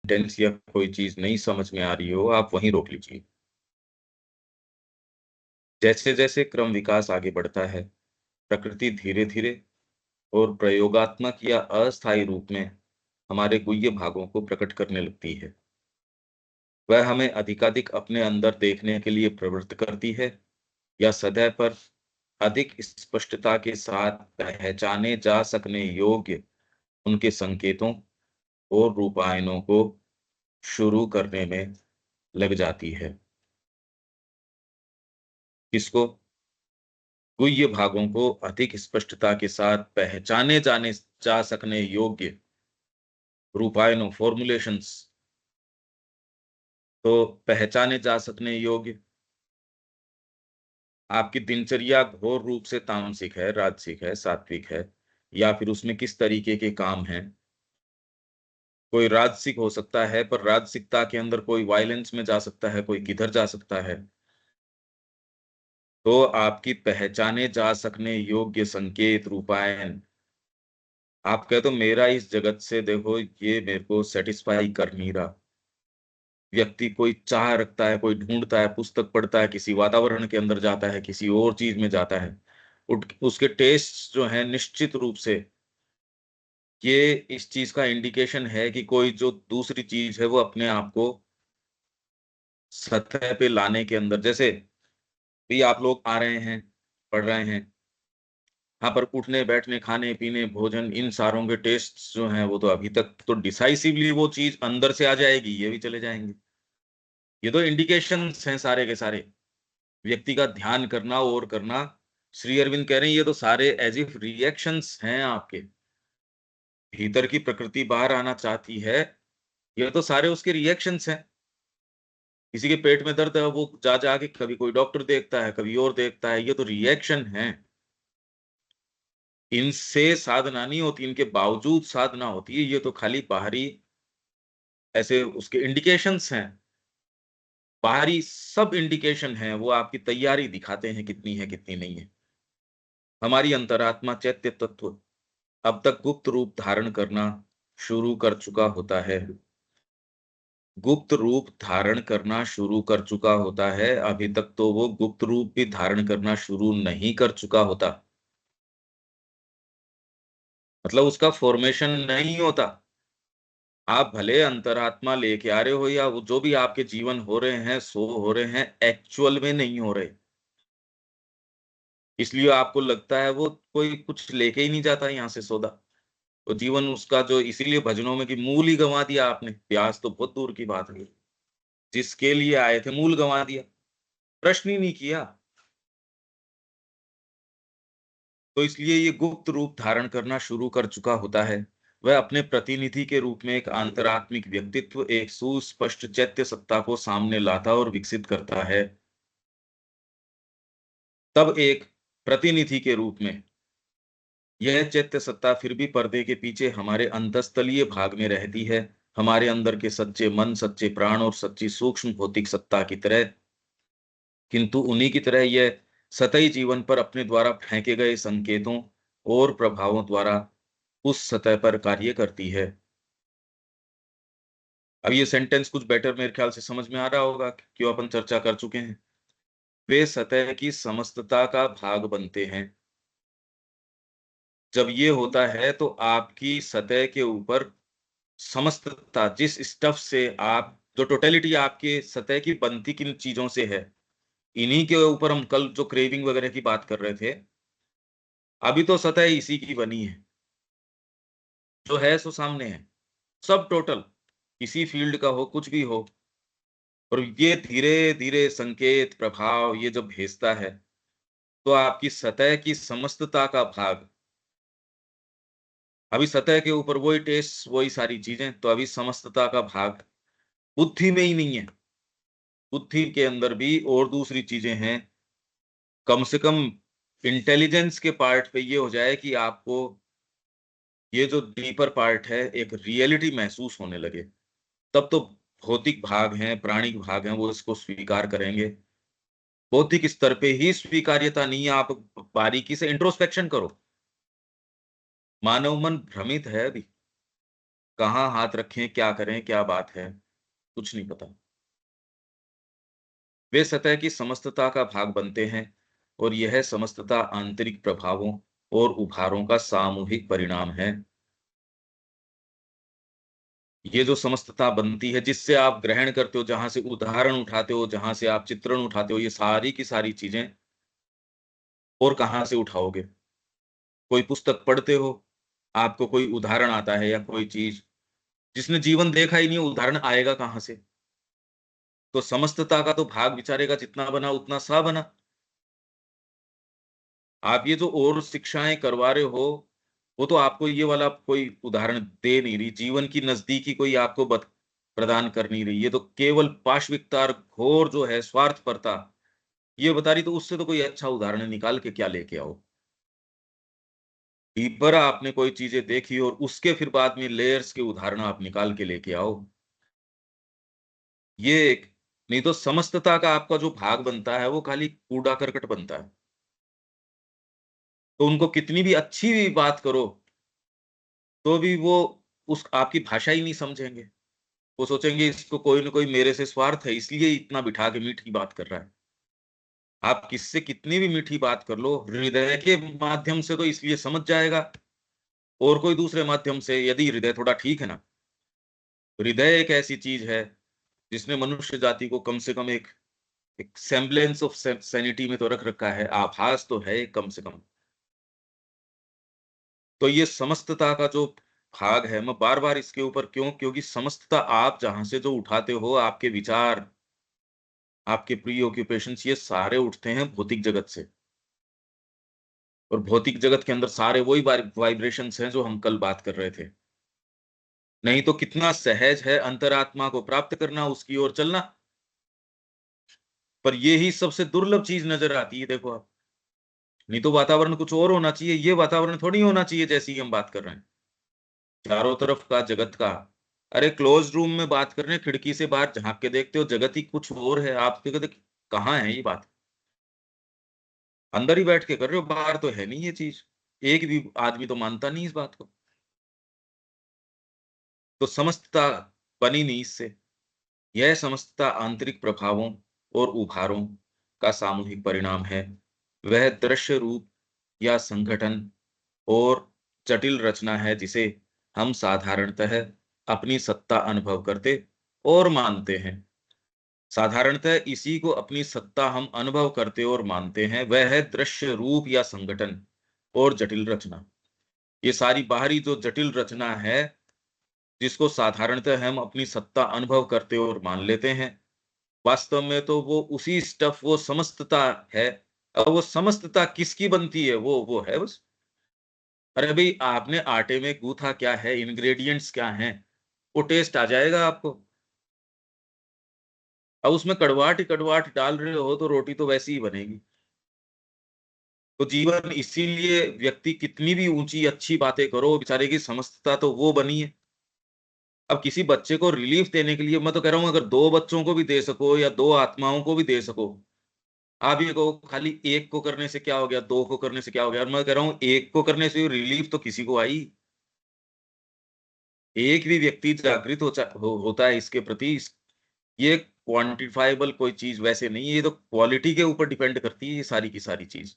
Sentence या कोई चीज नहीं समझ में आ रही हो, आप वहीं रोक लीजिए। जैसे जैसे क्रम विकास आगे बढ़ता है, प्रकृति धीरे धीरे और प्रयोगात्मक या अस्थायी रूप में हमारे गुह्य भागों को प्रकट करने लगती है। वह हमें अधिकाधिक अपने अंदर देखने के लिए प्रवृत्त करती है, या सतह पर अधिक स्पष्टता के साथ पहचाने जा सकने योग्य उनके संकेतों और रूपायनों को शुरू करने में लग जाती है। किसको? गुह्य भागों को अधिक स्पष्टता के साथ पहचाने जाने जा सकने योग्य रूपायनों, फॉर्मुलेशंस। तो पहचाने जा सकने योग्य, आपकी दिनचर्या घोर रूप से तामसिक है, राजसिक है, सात्विक है, या फिर उसमें किस तरीके के काम हैं। कोई राजसिक हो सकता है, पर राजसिकता के अंदर कोई वायलेंस में जा सकता है, कोई किधर जा सकता है। तो आपकी पहचाने जा सकने योग्य संकेत, रूपायन, आप कहे तो मेरा इस जगत से देखो ये मेरे को सेटिस्फाई कर नहीं रहा। व्यक्ति कोई चाह रखता है, कोई ढूंढता है, पुस्तक पढ़ता है, किसी वातावरण के अंदर जाता है, किसी और चीज में जाता है। उसके टेस्ट जो है निश्चित रूप से ये इस चीज का इंडिकेशन है कि कोई जो दूसरी चीज है वो अपने आप को सतह पे लाने के अंदर, जैसे भी आप लोग आ रहे हैं, पढ़ रहे हैं, हाँ, पर उठने बैठने, खाने पीने, भोजन, इन सारों के टेस्ट जो हैं वो तो अभी तक तो डिसाइसिवली वो चीज अंदर से आ जाएगी, ये भी चले जाएंगे। ये तो इंडिकेशंस हैं सारे के सारे। व्यक्ति का ध्यान करना और करना, श्री अरविंद कह रहे हैं ये तो सारे एज इफ रिएक्शंस हैं आपके। भीतर की प्रकृति बाहर आना चाहती है, ये तो सारे उसके रिएक्शंस हैं। किसी के पेट में दर्द है, वो जा जाके कभी कोई डॉक्टर देखता है, कभी और देखता है, ये तो रिएक्शन है। इनसे साधना नहीं होती, इनके बावजूद साधना होती है। ये तो खाली बाहरी ऐसे उसके इंडिकेशंस हैं। बाहरी सब इंडिकेशन हैं, वो आपकी तैयारी दिखाते हैं कितनी है कितनी नहीं है। हमारी अंतरात्मा चैत्य तत्व अब तक गुप्त रूप धारण करना शुरू कर चुका होता है। गुप्त रूप धारण करना शुरू कर चुका होता है। अभी तक तो वो गुप्त रूप भी धारण करना शुरू नहीं कर चुका होता, मतलब उसका फॉर्मेशन नहीं होता। आप भले अंतरात्मा लेके आ रहे हो, या वो जो भी आपके जीवन हो रहे हैं, सो हो रहे हैं, एक्चुअल में नहीं हो रहे। इसलिए आपको लगता है वो कोई कुछ लेके ही नहीं जाता यहाँ से सौदा। तो जीवन उसका जो, इसीलिए भजनों में कि मूल ही गंवा दिया आपने, प्यास तो बहुत दूर की बात है। जिसके लिए आए थे मूल गंवा दिया, प्रश्न ही नहीं किया। तो इसलिए ये गुप्त रूप धारण करना शुरू कर चुका होता है। वह अपने प्रतिनिधि के रूप में एक आंतरात्मिक व्यक्तित्व, एक सुस्पष्ट चैत्य सत्ता को सामने लाता और विकसित करता है। तब एक प्रतिनिधि के रूप में यह चैत्य सत्ता फिर भी पर्दे के पीछे हमारे अंतस्तलीय भाग में रहती है, हमारे अंदर के सच्चे मन, सच्चे प्राण और सच्ची सूक्ष्म भौतिक सत्ता की तरह। किंतु उन्हीं की तरह यह सतही जीवन पर अपने द्वारा फेंके गए संकेतों और प्रभावों द्वारा उस सतह पर कार्य करती है। अब ये सेंटेंस कुछ बेटर मेरे ख्याल से समझ में आ रहा होगा, क्यों अपन चर्चा कर चुके हैं। वे सतह की समस्तता का भाग बनते हैं। जब ये होता है तो आपकी सतह के ऊपर समस्तता, जिस स्टफ से आप, जो टोटेलिटी आपके सतह की बनती किन चीजों से है, इन्हीं के ऊपर हम कल जो क्रेविंग वगैरह की बात कर रहे थे, अभी तो सतह इसी की बनी है। जो है सो सामने है, सब टोटल, किसी फील्ड का हो, कुछ भी हो। और ये धीरे धीरे संकेत, प्रभाव ये जब भेजता है, तो आपकी सतह की समस्तता का भाग, अभी सतह के ऊपर वही टेस्ट, वही सारी चीजें, तो अभी समस्तता का भाग बुद्धि में ही नहीं है। बुद्धि के अंदर भी और दूसरी चीजें हैं। कम से कम इंटेलिजेंस के पार्ट पे ये हो जाए कि आपको ये जो डीपर पार्ट है, एक रियलिटी महसूस होने लगे, तब तो भौतिक भाग हैं, प्राणिक भाग हैं, वो इसको स्वीकार करेंगे। बौद्धिक स्तर पे ही स्वीकार्यता नहीं है। आप बारीकी से इंट्रोस्पेक्शन करो। मानव मन भ्रमित है अभी। कहाँ हाथ रखें, क्या करें, क्या बात है, कुछ नहीं पता। वे सतह की समस्तता का भाग बनते हैं और यह समस्तता आंतरिक प्रभावों और उभारों का सामूहिक परिणाम है। ये जो समस्तता बनती है, जिससे आप ग्रहण करते हो, जहां से उदाहरण उठाते हो, जहां से आप चित्रण उठाते हो, ये सारी की सारी चीजें और कहाँ से उठाओगे? कोई पुस्तक पढ़ते हो, आपको कोई उदाहरण आता है या कोई चीज, जिसने जीवन देखा ही नहीं, उदाहरण आएगा कहाँ से? तो समस्तता का तो भाग विचारे का जितना बना उतना सा बना। आप ये जो और शिक्षाएं करवा रहे हो, वो तो आपको ये वाला कोई उदाहरण दे नहीं रही, जीवन की नजदीकी कोई आपको प्रदान कर नहीं रही। ये तो केवल पाशविकता और घोर जो है स्वार्थपरता ये बता रही, तो उससे तो कोई अच्छा उदाहरण निकाल के क्या लेके आओ। डीपर आपने कोई चीजें देखी और उसके फिर बाद में लेयर्स के उदाहरण आप निकाल के लेके आओ। ये एक, नहीं तो समस्तता का आपका जो भाग बनता है वो खाली कूड़ा करकट बनता है। तो उनको कितनी भी अच्छी भी बात करो, तो भी वो उस आपकी भाषा ही नहीं समझेंगे। वो सोचेंगे इसको कोई न कोई मेरे से स्वार्थ है, इसलिए इतना बिठा के मीठी बात कर रहा है। आप किससे कितनी भी मीठी बात कर लो, हृदय के माध्यम से तो इसलिए समझ जाएगा, और कोई दूसरे माध्यम से यदि हृदय थोड़ा ठीक है ना, हृदय एक ऐसी चीज है जिसने मनुष्य जाति को कम से कम एक सेम्बलेंस ऑफ सैनिटी में तो रख रखा है, आभास तो है कम से कम। तो ये समस्तता का जो भाग है, मैं बार बार इसके ऊपर क्यों, क्योंकि समस्तता आप जहां से जो उठाते हो, आपके विचार, आपके प्री ऑक्यूपेशंस, ये सारे उठते हैं भौतिक जगत से। और भौतिक जगत के अंदर सारे वही वाइब्रेशंस हैं जो हम कल बात कर रहे थे। नहीं तो कितना सहज है अंतरात्मा को प्राप्त करना, उसकी ओर चलना। पर ये ही सबसे दुर्लभ चीज नजर आती है, देखो आप। नहीं तो वातावरण कुछ और होना चाहिए, ये वातावरण थोड़ी होना चाहिए जैसी हम बात कर रहे हैं। चारों तरफ का जगत का, अरे क्लोज रूम में बात कर रहे हैं, खिड़की से बाहर झांक के देखते हो, जगत ही कुछ और है। आप देखो कहाँ है ये बात? अंदर ही बैठ के कर रहे हो, बाहर तो है नहीं ये चीज। एक भी आदमी तो मानता नहीं इस बात को। तो समस्तता बनी नहीं इससे। यह समस्तता आंतरिक प्रभावों और उभारों का सामूहिक परिणाम है। वह दृश्य रूप या संगठन और जटिल रचना है जिसे हम साधारणतः अपनी सत्ता अनुभव करते और मानते हैं। साधारणतः इसी को अपनी सत्ता हम अनुभव करते और मानते हैं, वह है दृश्य रूप या संगठन और जटिल रचना। ये सारी बाहरी जो जटिल रचना है, जिसको साधारणतः हम अपनी सत्ता अनुभव करते और मान लेते हैं, वास्तव में तो वो उसी स्टफ, वो समस्तता है। अब वो समस्तता किसकी बनती है? वो है बस। अरे भाई, आपने आटे में गूथा क्या है, इंग्रेडिएंट्स क्या हैं, वो टेस्ट आ जाएगा आपको। अब उसमें कड़वाहट ही कड़वाहट डाल रहे हो तो रोटी तो वैसी ही बनेगी। तो जीवन, इसीलिए व्यक्ति कितनी भी ऊंची अच्छी बातें करो, बेचारे की समस्तता तो वो बनी है। अब किसी बच्चे को रिलीफ देने के लिए मैं तो कह रहा हूं, अगर दो बच्चों को भी दे सको या दो आत्माओं को भी दे सको, आप ये कहो खाली एक को करने से क्या हो गया, दो को करने से क्या हो गया। और मैं कह रहा हूं एक को करने से रिलीफ तो किसी को आई। एक भी व्यक्ति जागृत होता है इसके प्रति। ये क्वांटिफाइबल कोई चीज वैसे नहीं है, ये तो क्वालिटी के ऊपर डिपेंड करती है ये सारी की सारी चीज।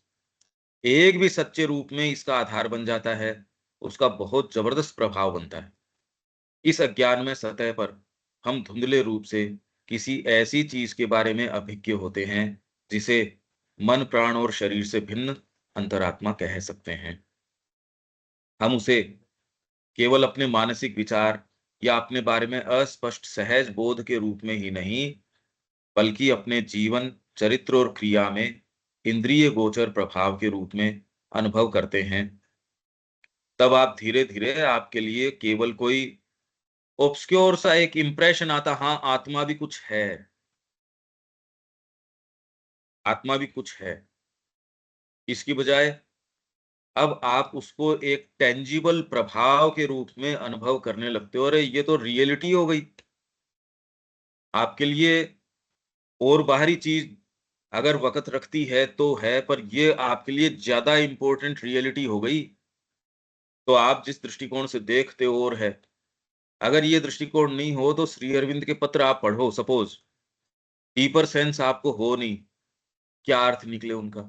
एक भी सच्चे रूप में इसका आधार बन जाता है, उसका बहुत जबरदस्त प्रभाव बनता है। इस अज्ञान में सतह पर हम धुंधले रूप से किसी ऐसी चीज के बारे में अभिज्ञ होते हैं जिसे मन, प्राण और शरीर से भिन्न अंतरात्मा कह सकते हैं। हम उसे केवल अपने मानसिक विचार या अपने बारे में अस्पष्ट सहज बोध के रूप में ही नहीं, बल्कि अपने जीवन, चरित्र और क्रिया में इंद्रिय गोचर प्रभाव के रूप में अनुभव करते हैं। तब आप धीरे धीरे, आपके लिए केवल कोई ऑब्सक्योर सा एक इंप्रेशन आता, हाँ आत्मा भी कुछ है, आत्मा भी कुछ है। इसकी बजाय अब आप उसको एक टेंजिबल प्रभाव के रूप में अनुभव करने लगते हो। अरे ये तो रियलिटी हो गई आपके लिए। और बाहरी चीज अगर वक़्त रखती है तो है, पर ये आपके लिए ज़्यादा इम्पोर्टेंट रियलिटी हो गई। तो आप जिस दृष्टिकोण से देखते हो और है, अगर ये दृष्टिकोण नहीं हो तो श्री अरविंद के पत्र आप पढ़ो, सपोज डीपर सेंस आपको हो नहीं, क्या अर्थ निकले उनका।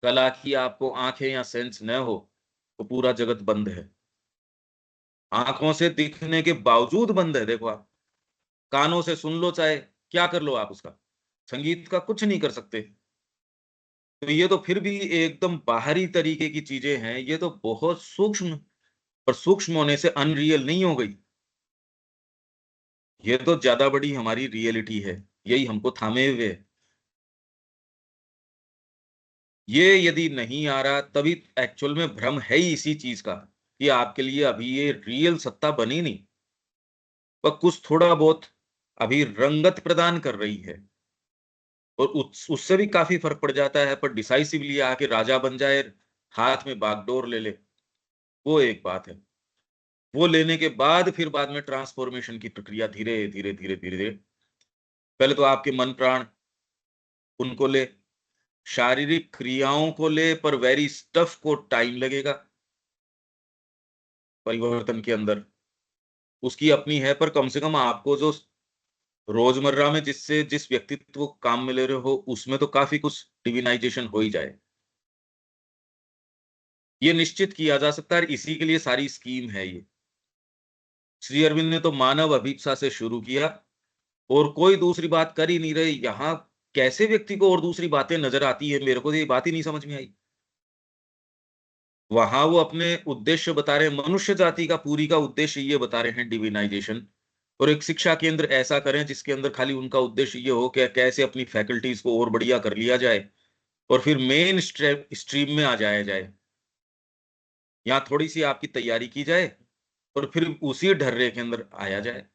कला की आपको आंखें या सेंस न हो तो पूरा जगत बंद है। आंखों से दिखने के बावजूद बंद है, देखो आप कानों से सुन लो, चाहे क्या कर लो आप उसका, संगीत का कुछ नहीं कर सकते। तो ये तो फिर भी एकदम बाहरी तरीके की चीजें हैं, ये तो बहुत सूक्ष्म, पर सूक्ष्म होने से अनरियल नहीं हो गई। ये तो ज्यादा बड़ी हमारी रियलिटी है, यही हमको थामे हुए है। ये यदि नहीं आ रहा तभी एक्चुअल में भ्रम है ही इसी चीज का, कि आपके लिए अभी ये रियल सत्ता बनी नहीं, पर कुछ थोड़ा बहुत अभी रंगत प्रदान कर रही है। और उससे भी काफी फर्क पड़ जाता है, पर डिसाइसिवली आके राजा बन जाए, हाथ में बागडोर ले ले, वो एक बात है। वो लेने के बाद फिर बाद में ट्रांसफॉर्मेशन की प्रक्रिया धीरे धीरे धीरे धीरे धीरे, पहले तो आपके मन प्राण उनको ले, शारीरिक क्रियाओं को ले, पर वेरी स्टफ को टाइम लगेगा परिवर्तन के अंदर, उसकी अपनी है। पर कम से कम आपको जो रोजमर्रा में जिससे जिस व्यक्तित्व को काम में ले रहे हो उसमें तो काफी कुछ डिविनाइजेशन हो ही जाए, ये निश्चित किया जा सकता है। इसी के लिए सारी स्कीम है ये। श्री अरविंद ने तो मानव अभिप्सा से शुरू किया, और कोई दूसरी बात कर ही नहीं रहे यहाँ। कैसे व्यक्ति को और दूसरी बातें नजर आती है, मेरे को तो ये बात ही नहीं समझ में आई। वहां वो अपने उद्देश्य बता रहे हैं, मनुष्य जाति का पूरी का उद्देश्य ये बता रहे हैं डिविनाइजेशन। और एक शिक्षा केंद्र ऐसा करें जिसके अंदर खाली उनका उद्देश्य ये हो कि कैसे अपनी फैकल्टीज को और बढ़िया कर लिया जाए, और फिर मेन स्ट्रीम में आ जाया जाए। यहाँ थोड़ी सी आपकी तैयारी की जाए और फिर उसी ढर्रे के अंदर आया जाए।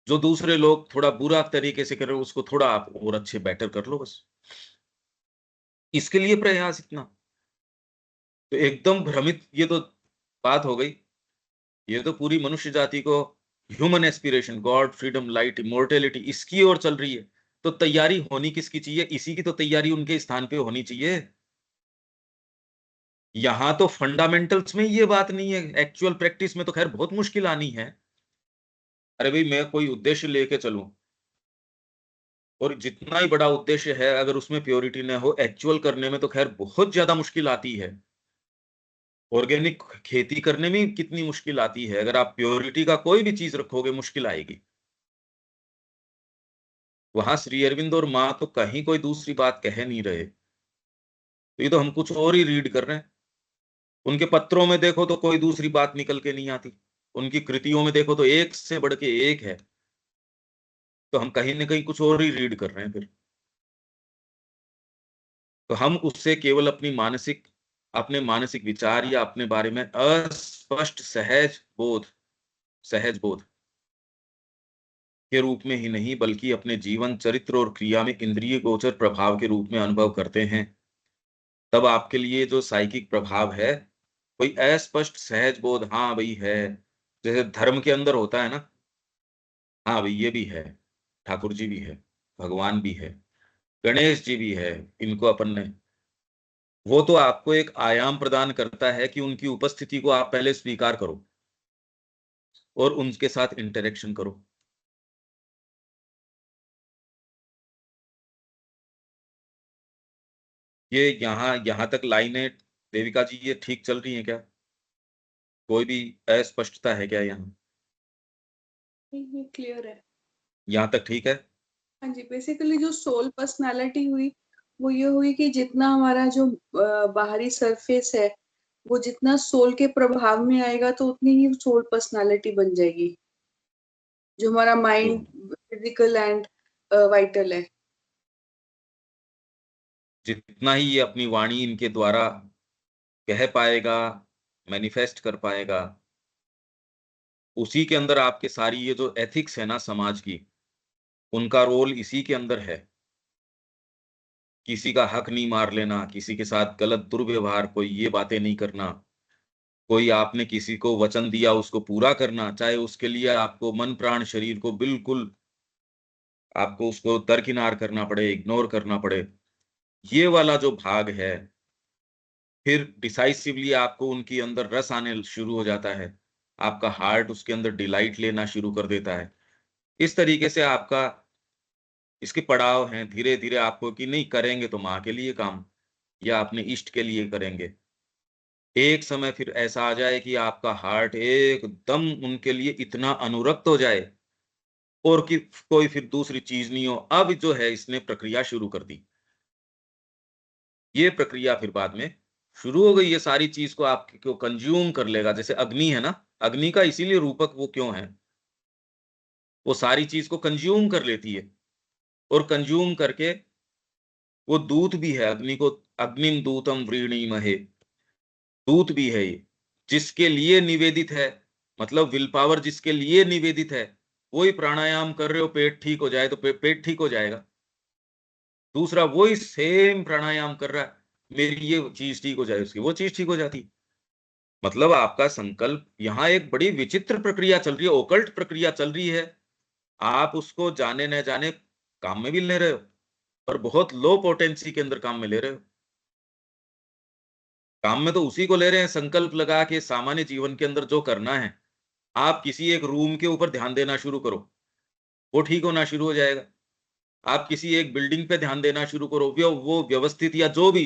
जो दूसरे लोग थोड़ा बुरा तरीके से कर रहे हो उसको थोड़ा आप और अच्छे बेटर कर लो, बस इसके लिए प्रयास इतना। तो एकदम भ्रमित ये तो बात हो गई। ये तो पूरी मनुष्य जाति को human aspiration, God, freedom, light, immortality, इसकी ओर चल रही है। तो तैयारी होनी किसकी चाहिए? इसी की तो तैयारी उनके स्थान पे होनी चाहिए। यहां तो फंडामेंटल्स में ये बात नहीं है, एक्चुअल प्रैक्टिस में तो खैर बहुत मुश्किल आनी है। अरे भाई मैं कोई उद्देश्य लेके चलूं, और जितना ही बड़ा उद्देश्य है अगर उसमें प्योरिटी ना हो, एक्चुअल करने में तो खैर बहुत ज्यादा मुश्किल आती है। ऑर्गेनिक खेती करने में कितनी मुश्किल आती है, अगर आप प्योरिटी का कोई भी चीज रखोगे मुश्किल आएगी। वहां श्री अरविंद और माँ तो कहीं कोई दूसरी बात कह नहीं रहे, तो ये तो हम कुछ और ही रीड कर रहे हैं। उनके पत्रों में देखो तो कोई दूसरी बात निकल के नहीं आती, उनकी कृतियों में देखो तो एक से बढ़ के एक है। तो हम कहीं ना कहीं कुछ और ही रीड कर रहे हैं फिर। तो हम उससे केवल अपने मानसिक विचार या अपने बारे में अस्पष्ट सहज बोध के रूप में ही नहीं, बल्कि अपने जीवन चरित्र और क्रिया में इंद्रिय गोचर प्रभाव के रूप में अनुभव करते हैं। तब आपके लिए जो साइकिक प्रभाव है, कोई अस्पष्ट सहज बोध, हाँ भाई है। जैसे धर्म के अंदर होता है ना, हाँ भाई ये भी है, ठाकुर जी भी है, भगवान भी है, गणेश जी भी है, इनको अपन ने, वो तो आपको एक आयाम प्रदान करता है कि उनकी उपस्थिति को आप पहले स्वीकार करो और उनके साथ इंटरेक्शन करो। ये यहाँ तक लाइनें देविका जी ये ठीक चल रही हैं क्या? कोई भी अस्पष्टता है क्या यहाँ? ये क्लियर है। यहाँ तक ठीक है? हाँ जी, बेसिकली जो सोल पर्सनालिटी हुई वो ये हुई कि जितना हमारा जो बाहरी सरफेस है वो जितना सोल के प्रभाव में आएगा तो उतनी ही सोल पर्सनालिटी बन जाएगी, जो हमारा तो माइंड, फिजिकल एंड वाइटल है। जितना ही ये अपनी वाणी इनके द्वारा कह पाएगा, मैनिफेस्ट कर पाएगा, उसी के अंदर आपके सारी ये जो एथिक्स है ना समाज की, उनका रोल इसी के अंदर है। किसी का हक नहीं मार लेना, किसी के साथ गलत दुर्व्यवहार, कोई ये बातें नहीं करना, कोई आपने किसी को वचन दिया उसको पूरा करना, चाहे उसके लिए आपको मन प्राण शरीर को बिल्कुल आपको उसको दरकिनार करना पड़े, इग्नोर करना पड़े, ये वाला जो भाग है, फिर डिसाइसिवली आपको उनके अंदर रस आने शुरू हो जाता है। आपका हार्ट उसके अंदर डिलाइट लेना शुरू कर देता है। इस तरीके से आपका इसके पड़ाव हैं, धीरे-धीरे आपको कि नहीं करेंगे तो माँ के लिए काम या अपने इष्ट के लिए करेंगे। एक समय फिर ऐसा आ जाए कि आपका हार्ट एकदम उनके लिए इतना अनुरक्त हो जाए और कि कोई फिर दूसरी चीज़ नहीं हो। अब जो है इसने प्रक्रिया शुरू कर दी। ये प्रक्रिया फिर बाद में शुरू हो गई, ये सारी चीज़ को आपको कंज़्यूम कर लेगा। जैसे अग्नि है ना, अग्नि का इसीलिए रूपक वो क्यों है? वो सारी चीज़ को कंज़्यूम कर लेती है और कंज़्यूम करके वो दूत भी है, अग्नि को अग्निम दूतम व्रीणीमहे, दूत भी है ये, जिसके लिए निवेदित है, मतलब विल पावर जिसके लिए निवेदित है, वही प्राणायाम कर रहे हो, पेट ठीक हो जाए तो पेट ठीक हो जाएगा। दूसरा वही सेम प्राणायाम कर रहा है, मेरी ये चीज़ ठीक हो जाए, उसकी वो चीज़ ठीक हो जाती। मतलब आपका संकल्प यहाँ एक बड़ी विचित्र प्रक्रिया चल रही है, ओकल्ट प्रक्रिया चल रही है। आप उसको जाने न जाने काम में भी ले रहे हो और बहुत लो पोटेंसी के अंदर काम में ले रहे हो। काम में तो उसी को ले रहे हैं संकल्प लगा के सामान्य जीवन के अंदर जो करना है। आप किसी एक रूम के ऊपर ध्यान देना शुरू करो, वो ठीक होना शुरू हो जाएगा। आप किसी एक बिल्डिंग पे ध्यान देना शुरू करो, वो व्यवस्थित या जो भी,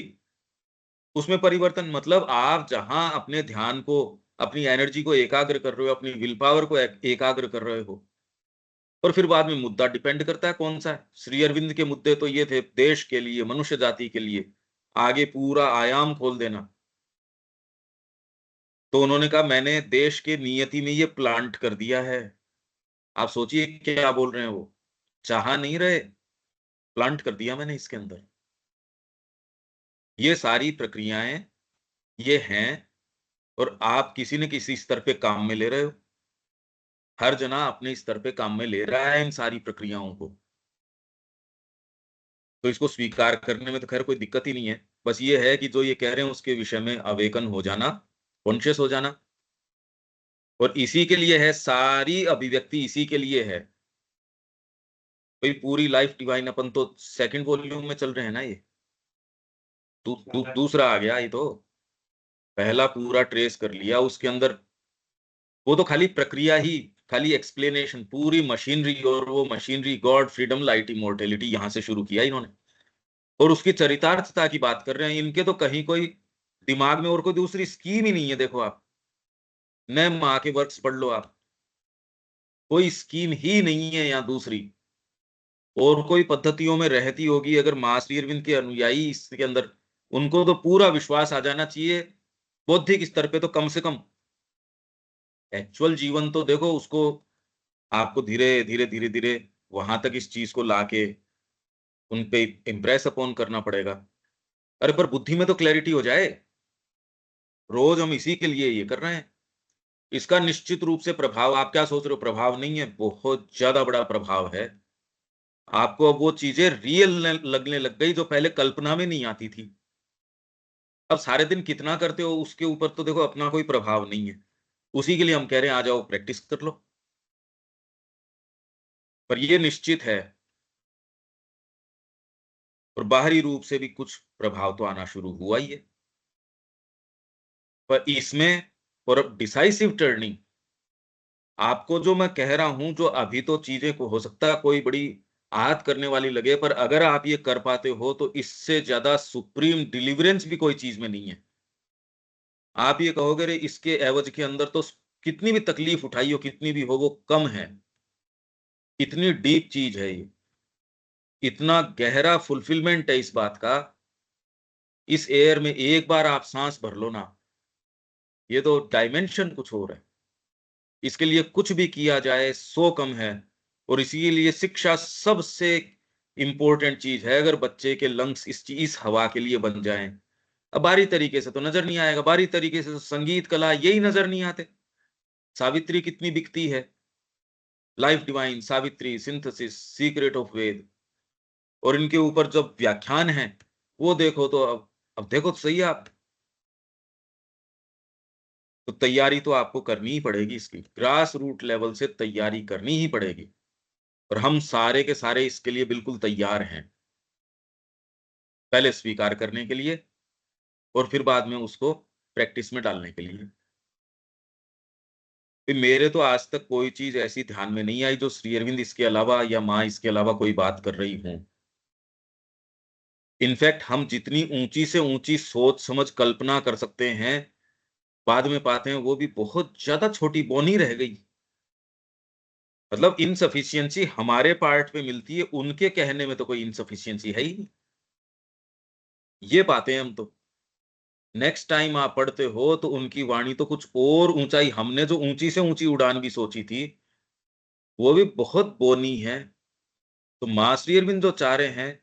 उसमें परिवर्तन मतलब आप जहाँ अपने ध्यान को, अपनी एनर्जी को एकाग्र कर रहे हो, अपनी विल पावर को एकाग्र कर रहे हो और फिर बाद में मुद्दा डिपेंड करता है कौन-सा है। श्री अरविंद के मुद्दे तो ये थे देश के लिए, मनुष्य जाति के लिए, आगे पूरा आयाम खोल देना। तो उन्होंने कहा मैंने देश के नियति में ये प्लांट कर दिया है। आप सोचिए क्या बोल रहे हैं वो? चाह नहीं रहे, प्लांट कर दिया मैंने इसके अंदर। ये सारी प्रक्रियाएँ ये हैं और आप किसी न किसी स्तर पे काम में ले रहे हो। हर जना अपने स्तर पे काम में ले रहा है इन सारी प्रक्रियाओं को। तो इसको स्वीकार करने में तो ख़ैर कोई दिक्कत ही नहीं है। बस ये है कि जो ये कह रहे हैं उसके विषय में अवेकन हो जाना, कॉन्शियस हो जाना और इसी के लिए है, सारी अभिव्यक्ति इसी के लिए है। भई पूरी लाइफ़ डिवाइन अपन तो सेकंड वॉल्यूम में चल रहे हैं ना ये। दूसरा आ गया ये तो। पहला पूरा ट्रेस कर लिया उसके अंदर, वो तो खाली प्रक्रिया ही, खाली एक्सप्लेनेशन, पूरी मशीनरी और वो machinery God, freedom, light, immortality यहाँ से शुरू किया इन्होंने। और उसकी चरितार्थता की बात कर रहे हैं, इनके तो कहीं कोई दिमाग में और कोई दूसरी स्कीम ही नहीं है देखो आप। न माँ के वर्क्स पढ़ लो आप, कोई स्कीम ही नहीं है यहाँ दूसरी। और कोई पद्धतियों में रहती होगी अगर माँ श्री अरविंद के अनुयायी इसके अंदर, उनको तो पूरा विश्वास आ जाना चाहिए, बौद्धिक स्तर पे तो कम से कम। एक्चुअल जीवन तो देखो उसको आपको धीरे-धीरे वहां तक इस चीज को लाके उन पे इम्प्रेस अपॉन करना पड़ेगा। अरे पर बुद्धि में तो क्लैरिटी हो जाए। रोज हम इसी के लिए ये कर रहे हैं। इसका निश्चित रूप से प्रभाव, आप क्या सोच रहे हो प्रभाव नहीं है, बहुत ज्यादा बड़ा प्रभाव है। आपको अब वो चीजें रियल लगने लग गई जो पहले कल्पना में नहीं आती थी। अब सारे दिन कितना करते हो उसके ऊपर तो देखो अपना कोई प्रभाव नहीं है। उसी के लिए हम कह रहे हैं आ जाओ प्रैक्टिस कर लो। पर ये निश्चित है और बाहरी रूप से भी कुछ प्रभाव तो आना शुरू हुआ ही है। पर इसमें और अब डिसाइसिव टर्निंग, आपको जो मैं कह रहा हूं, जो अभी तो चीजें को हो सकता है कोई बड़ी आहत करने वाली लगे, पर अगर आप ये कर पाते हो तो इससे ज्यादा सुप्रीम डिलीवरेंस भी कोई चीज में नहीं है। आप ये कहोगे रे इसके एवज के अंदर तो कितनी भी तकलीफ उठाई हो, कितनी भी हो, वो कम है। इतनी डीप चीज है ये, इतना गहरा फुलफिलमेंट है इस बात का। इस एयर में एक बार आप सांस भर लो ना, ये तो डायमेंशन कुछ और है। इसके लिए कुछ भी किया जाए सो कम है। और इसीलिए शिक्षा सबसे इम्पोर्टेंट चीज है। अगर बच्चे के लंग्स इस हवा के लिए बन जाएं, अब बाहरी तरीके से तो नजर नहीं आएगा, बाहरी तरीके से तो संगीत कला यही नजर नहीं आते। सावित्री कितनी बिकती है, life divine, Savitri, synthesis, secret of Veda, और इनके ऊपर जो व्याख्यान है वो देखो तो अब देखो तो सही आप। तो तैयारी तो आपको करनी ही पड़ेगी, इसकी ग्रास रूट लेवल से तैयारी करनी ही पड़ेगी। और हम सारे के सारे इसके लिए बिल्कुल तैयार हैं, पहले स्वीकार करने के लिए और फिर बाद में उसको प्रैक्टिस में डालने के लिए। मेरे तो आज तक कोई चीज ऐसी ध्यान में नहीं आई जो श्री अरविंद इसके अलावा या माँ इसके अलावा कोई बात कर रही हूं। इनफैक्ट हम जितनी ऊंची से ऊंची सोच समझ कल्पना कर सकते हैं, बाद में पाते हैं वो भी बहुत ज्यादा छोटी बौनी रह गई। मतलब इनसफिशियंसी हमारे पार्ट पे मिलती है, उनके कहने में तो कोई इनसफिशियंसी है ही नहीं। ये पाते हैं हम तो। नेक्स्ट टाइम आप पढ़ते हो तो उनकी वाणी तो कुछ और ऊंचाई, हमने जो ऊंची से ऊंची उड़ान भी सोची थी वो भी बहुत बोनी है। तो मां श्री अरविंद जो चाह रहे हैं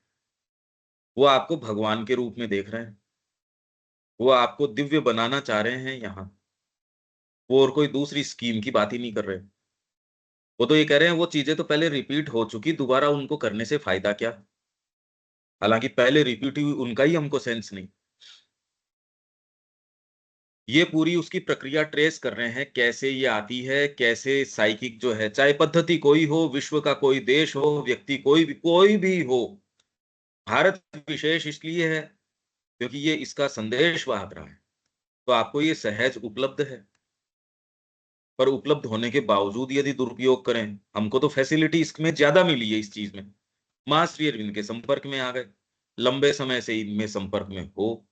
वो आपको भगवान के रूप में देख रहे हैं, वो आपको दिव्य बनाना चाह रहे हैं यहाँ। वो और कोई दूसरी स्कीम की बात ही नहीं कर रहे। वो तो ये कह रहे हैं वो चीजें तो पहले रिपीट हो चुकी, दोबारा उनको करने से फायदा क्या। हालांकि पहले रिपीट हुई उनका ही हमको सेंस नहीं। ये पूरी उसकी प्रक्रिया ट्रेस कर रहे हैं, कैसे ये आती है, कैसे साइकिक जो है, चाहे पद्धति कोई हो, विश्व का कोई देश हो, व्यक्ति कोई भी हो, भारत विशेष इसलिए है क्योंकि ये इसका संदेश वाहक रहा है। तो आपको ये सहज उपलब्ध है, पर उपलब्ध होने के बावजूद यदि दुरुपयोग करें, हमको तो फैसिलिटी इसमें ज्यादा मिली है इस चीज में। मां श्री अरविंद के संपर्क में आ गए, लंबे समय से इनमें संपर्क में हो।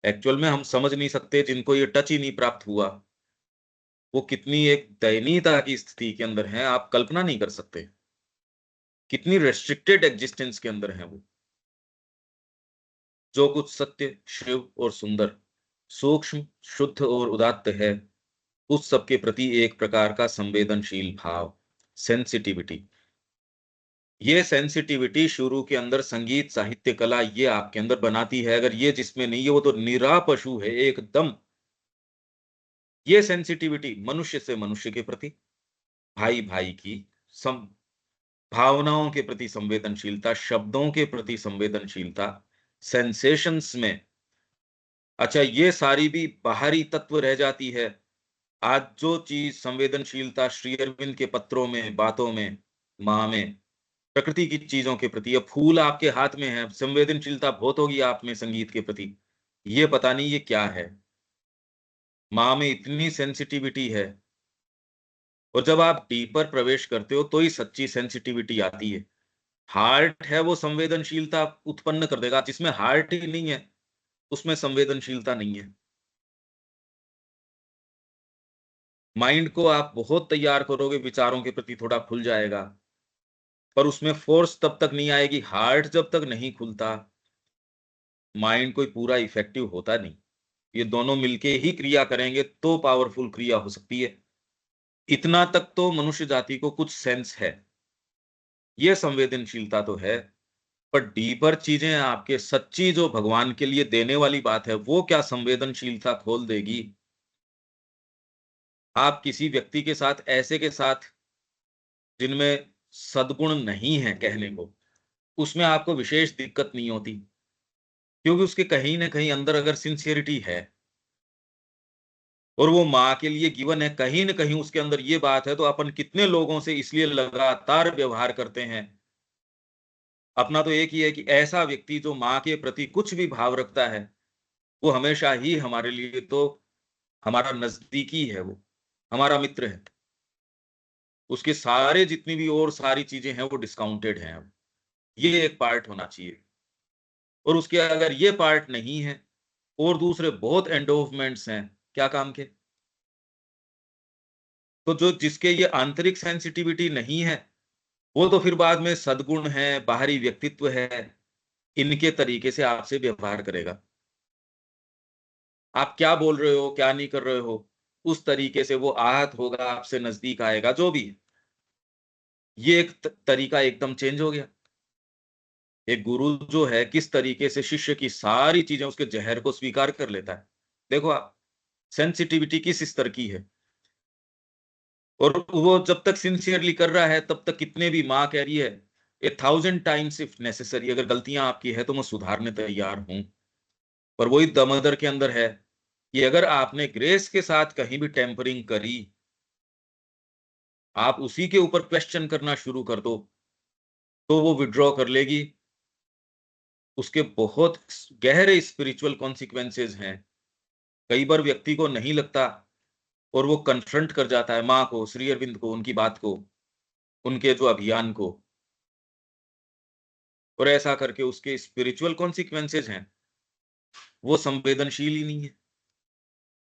एक्चुअल में हम समझ नहीं सकते, जिनको ये टच ही नहीं प्राप्त हुआ वो कितनी एक दयनीयता की स्थिति के अंदर है, आप कल्पना नहीं कर सकते। कितनी रेस्ट्रिक्टेड एग्जिस्टेंस के अंदर है वो। जो कुछ सत्य, शिव और सुंदर, सूक्ष्म, शुद्ध और उदात्त है, उस सब के प्रति एक प्रकार का संवेदनशील भाव, सेंसिटिविटी। ये सेंसिटिविटी शुरू के अंदर संगीत, साहित्य, कला ये आपके अंदर बनाती है। अगर ये जिसमें नहीं है वो तो निरा पशु है एकदम। ये सेंसिटिविटी मनुष्य से मनुष्य के प्रति, भाई भाई की सम भावनाओं के प्रति संवेदनशीलता, शब्दों के प्रति संवेदनशीलता, सेंसेशंस में, अच्छा ये सारी भी बाहरी तत्व रह जाती है। आज जो चीज संवेदनशीलता श्री अरविंद के पत्रों में, बातों में, माँ में, प्रकृति की चीजों के प्रति, अब फूल आपके हाथ में है, संवेदनशीलता बहुत होगी आप में संगीत के प्रति। ये पता नहीं ये क्या है। माँ में इतनी सेंसिटिविटी है, और जब आप डीपर प्रवेश करते हो तो ही सच्ची सेंसिटिविटी आती है। हार्ट है वो संवेदनशीलता उत्पन्न कर देगा, जिसमें हार्ट ही नहीं है उसमें संवेदनशीलता नहीं है। माइंड को आप बहुत तैयार करोगे, विचारों के प्रति थोड़ा खुल जाएगा, पर उसमें फोर्स तब तक नहीं आएगी। हार्ट जब तक नहीं खुलता, माइंड कोई पूरा इफेक्टिव होता नहीं। ये दोनों मिलके ही क्रिया करेंगे तो पावरफुल क्रिया हो सकती है। इतना तक तो मनुष्य जाति को कुछ सेंस है, ये संवेदनशीलता तो है। पर डीपर चीजें आपके सच्ची जो भगवान के लिए देने वाली बात है, वो क्या संवेदनशीलता खोल देगी। आप किसी व्यक्ति के साथ, ऐसे के साथ जिनमें सद्गुण नहीं है कहने को, उसमें आपको विशेष दिक्कत नहीं होती, क्योंकि उसके कहीं ना कहीं अंदर अगर सिंसियरिटी है और वो माँ के लिए गिवन है, कहीं ना कहीं उसके अंदर ये बात है, तो अपन कितने लोगों से इसलिए लगातार व्यवहार करते हैं। अपना तो एक ही है कि ऐसा व्यक्ति जो माँ के प्रति कुछ भी भाव रखता है, वो हमेशा ही हमारे लिए तो हमारा नजदीकी है, वो हमारा मित्र है। उसके सारे जितनी भी और सारी चीजें हैं वो डिस्काउंटेड हैं। अब ये एक पार्ट होना चाहिए, और उसके अगर ये पार्ट नहीं है और दूसरे बहुत एंडोवमेंट्स हैं क्या काम के, तो जो जिसके ये आंतरिक सेंसिटिविटी नहीं है, वो तो फिर बाद में सद्गुण है, बाहरी व्यक्तित्व है, इनके तरीके से आपसे व्यवहार करेगा। आप क्या बोल रहे हो, क्या नहीं कर रहे हो, उस तरीके से वो आहत होगा, आपसे नजदीक आएगा, जो भी है। ये एक तरीका एकदम चेंज हो गया। एक गुरु जो है किस तरीके से शिष्य की सारी चीजें, उसके जहर को स्वीकार कर लेता है। देखो आप, सेंसिटिविटी किस स्तर की है। और वो जब तक सिंसियरली कर रहा है तब तक कितने भी, माँ कह रही है 1000 टाइम्स इफ नेसेसरी, अगर गलतियां आपकी है तो मैं सुधारने तैयार हूं। पर वही दमोदर के अंदर है कि अगर आपने ग्रेस के साथ कहीं भी टेम्परिंग करी, आप उसी के ऊपर क्वेश्चन करना शुरू कर दो, तो वो विड्रॉ कर लेगी। उसके बहुत गहरे स्पिरिचुअल कॉन्सिक्वेंसेज हैं। कई बार व्यक्ति को नहीं लगता और वो कन्फ्रंट कर जाता है माँ को, श्री अरविंद को, उनकी बात को, उनके जो अभियान को, और ऐसा करके उसके स्पिरिचुअल कॉन्सिक्वेंसेज हैं, वो संवेदनशील ही नहीं है।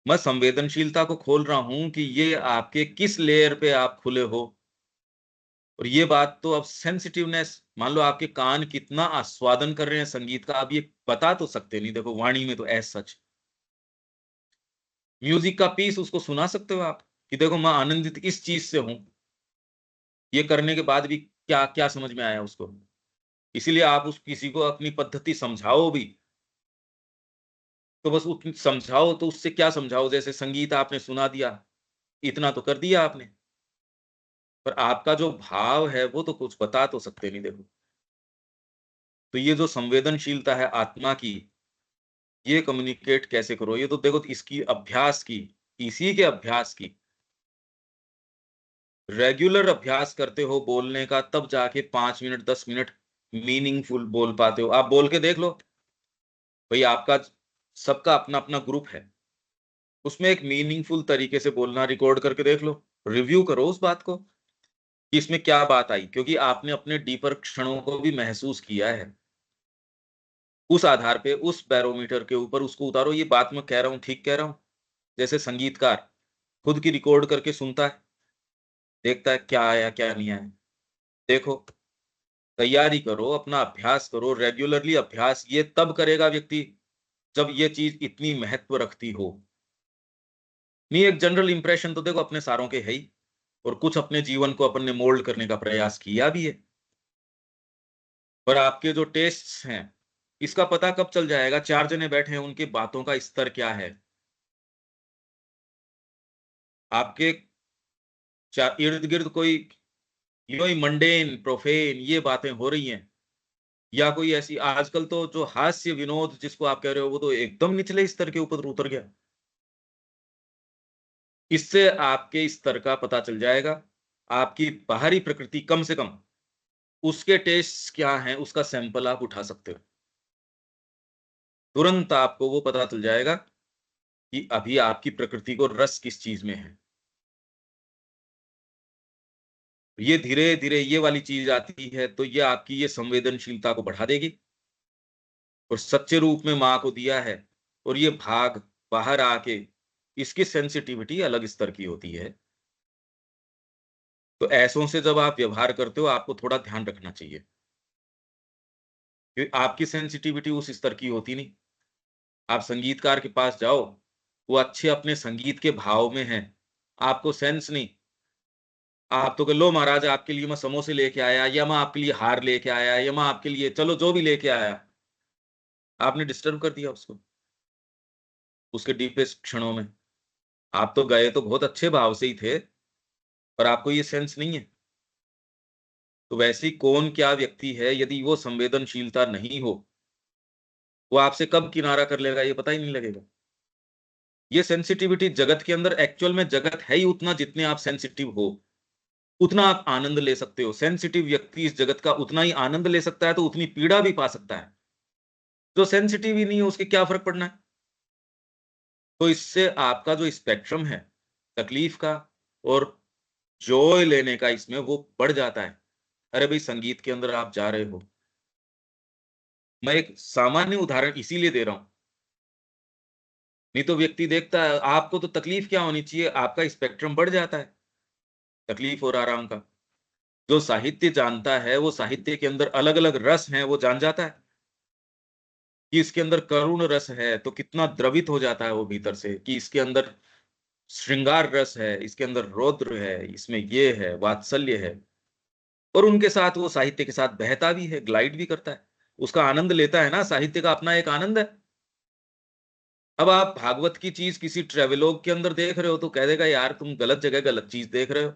मैं संवेदनशीलता को खोल रहा हूं कि ये आपके किस लेयर पे आप खुले हो। और ये बात तो अब सेंसिटिवनेस, मान लो आपके कान कितना आस्वादन कर रहे हैं संगीत का, आप ये बता तो सकते नहीं। देखो वाणी में तो एज सच म्यूजिक का पीस उसको सुना सकते हो आप कि देखो मैं आनंदित इस चीज से हूं, ये करने के बाद भी क्या क्या समझ में आया उसको। इसीलिए आप उस किसी को अपनी पद्धति समझाओ भी, तो बस उतनी समझाओ, तो उससे क्या समझाओ, जैसे संगीत आपने सुना दिया, इतना तो कर दिया आपने, पर आपका जो भाव है वो तो कुछ बता तो सकते नहीं। देखो, तो ये जो संवेदनशीलता है आत्मा की, ये कम्युनिकेट कैसे करो, ये तो देखो इसकी अभ्यास की, इसी के अभ्यास की, रेगुलर अभ्यास करते हो बोलने का, तब जाके 5 मिनट 10 मिनट मीनिंगफुल बोल पाते हो। आप बोल के देख लो भाई, आपका सबका अपना अपना ग्रुप है, उसमें एक मीनिंगफुल तरीके से बोलना रिकॉर्ड करके देख लो, रिव्यू करो उस बात को कि इसमें क्या बात आई, क्योंकि आपने अपने डीपर क्षणों को भी महसूस किया है। उस आधार पे, उस बैरोमीटर के ऊपर उसको उतारो, ये बात मैं कह रहा हूँ ठीक कह रहा हूँ। जैसे संगीतकार खुद की रिकॉर्ड करके सुनता है, देखता है क्या आया क्या नहीं आया। देखो, तैयारी करो, अपना अभ्यास करो, रेगुलरली अभ्यास ये तब करेगा व्यक्ति जब ये चीज इतनी महत्व रखती हो। नहीं, एक जनरल इंप्रेशन तो देखो अपने सारों के है ही, और कुछ अपने जीवन को अपन ने मोल्ड करने का प्रयास किया भी है, पर आपके जो टेस्ट्स हैं, इसका पता कब चल जाएगा? 4 जने बैठे हैं, उनकी बातों का स्तर क्या है। आपके इर्द गिर्द कोई यो ही मंडेन प्रोफेन ये बातें हो रही हैं, या कोई ऐसी आजकल तो जो हास्य विनोद जिसको आप कह रहे हो, वो तो एकदम निचले स्तर के ऊपर उतर गया। इससे आपके स्तर का पता चल जाएगा, आपकी बाहरी प्रकृति कम से कम उसके टेस्ट क्या हैं, उसका सैंपल आप उठा सकते हो। तुरंत आपको वो पता चल जाएगा कि अभी आपकी प्रकृति को रस किस चीज में है। ये धीरे धीरे ये वाली चीज आती है, तो ये आपकी ये संवेदनशीलता को बढ़ा देगी, और सच्चे रूप में माँ को दिया है, और ये भाग बाहर आके इसकी सेंसिटिविटी अलग स्तर की होती है। तो ऐसों से जब आप व्यवहार करते हो, आपको थोड़ा ध्यान रखना चाहिए, क्योंकि आपकी सेंसिटिविटी उस स्तर की होती नहीं। आप संगीतकार के पास जाओ, वो अच्छे अपने संगीत के भाव में हैं, आपको सेंस नहीं। आप तो कह लो महाराज आपके लिए मैं समोसे लेके आया, या मैं आपके लिए हार लेके आया, या मैं आपके लिए चलो जो भी लेके आया, आपने डिस्टर्ब कर दिया उसको उसके डीपेस्ट क्षणों में। आप तो गए तो बहुत अच्छे भाव से ही थे, पर आपको ये सेंस नहीं है। तो वैसे ही कौन क्या व्यक्ति है, यदि वो संवेदनशीलता नहीं हो, वो आपसे कब किनारा कर लेगा ये पता ही नहीं लगेगा। ये सेंसिटिविटी जगत के अंदर, एक्चुअल में जगत है ही उतना, जितने आप सेंसिटिव हो उतना आप आनंद ले सकते हो। सेंसिटिव व्यक्ति इस जगत का उतना ही आनंद ले सकता है, तो उतनी पीड़ा भी पा सकता है। जो सेंसिटिव ही नहीं है उसके क्या फर्क पड़ना है। तो इससे आपका जो स्पेक्ट्रम है तकलीफ का और जॉय लेने का, इसमें वो बढ़ जाता है। अरे भाई, संगीत के अंदर आप जा रहे हो, मैं एक सामान्य उदाहरण इसीलिए दे रहा हूं, नहीं तो व्यक्ति देखता है आपको तो तकलीफ क्या होनी चाहिए, आपका स्पेक्ट्रम बढ़ जाता है तकलीफ और आराम का। जो साहित्य जानता है, वो साहित्य के अंदर अलग अलग रस हैं वो जान जाता है कि इसके अंदर करुण रस है तो कितना द्रवित हो जाता है वो भीतर से, कि इसके अंदर श्रृंगार रस है, इसके अंदर रौद्र है, इसमें ये है, वात्सल्य है। और उनके साथ वो साहित्य के साथ बहता भी है, ग्लाइड भी करता है, उसका आनंद लेता है ना। साहित्य का अपना एक आनंद है। अब आप भागवत की चीज किसी ट्रेवेलोग के अंदर देख रहे हो, तो कह देगा यार तुम गलत जगह गलत चीज देख रहे हो।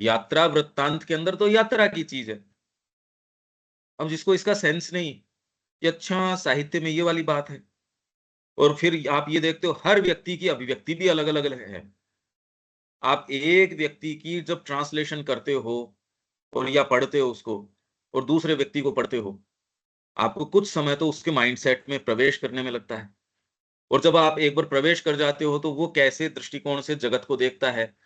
यात्रा वृत्तांत के अंदर तो यात्रा की चीज है। अब जिसको इसका सेंस नहीं कि अच्छा साहित्य में ये वाली बात है, और फिर आप ये देखते हो हर व्यक्ति की अभिव्यक्ति भी अलग अलग है। आप एक व्यक्ति की जब ट्रांसलेशन करते हो और या पढ़ते हो उसको, और दूसरे व्यक्ति को पढ़ते हो, आपको कुछ समय तो उसके माइंडसेट में प्रवेश करने में लगता है। और जब आप एक बार प्रवेश कर जाते हो तो वो कैसे दृष्टिकोण से जगत को देखता है,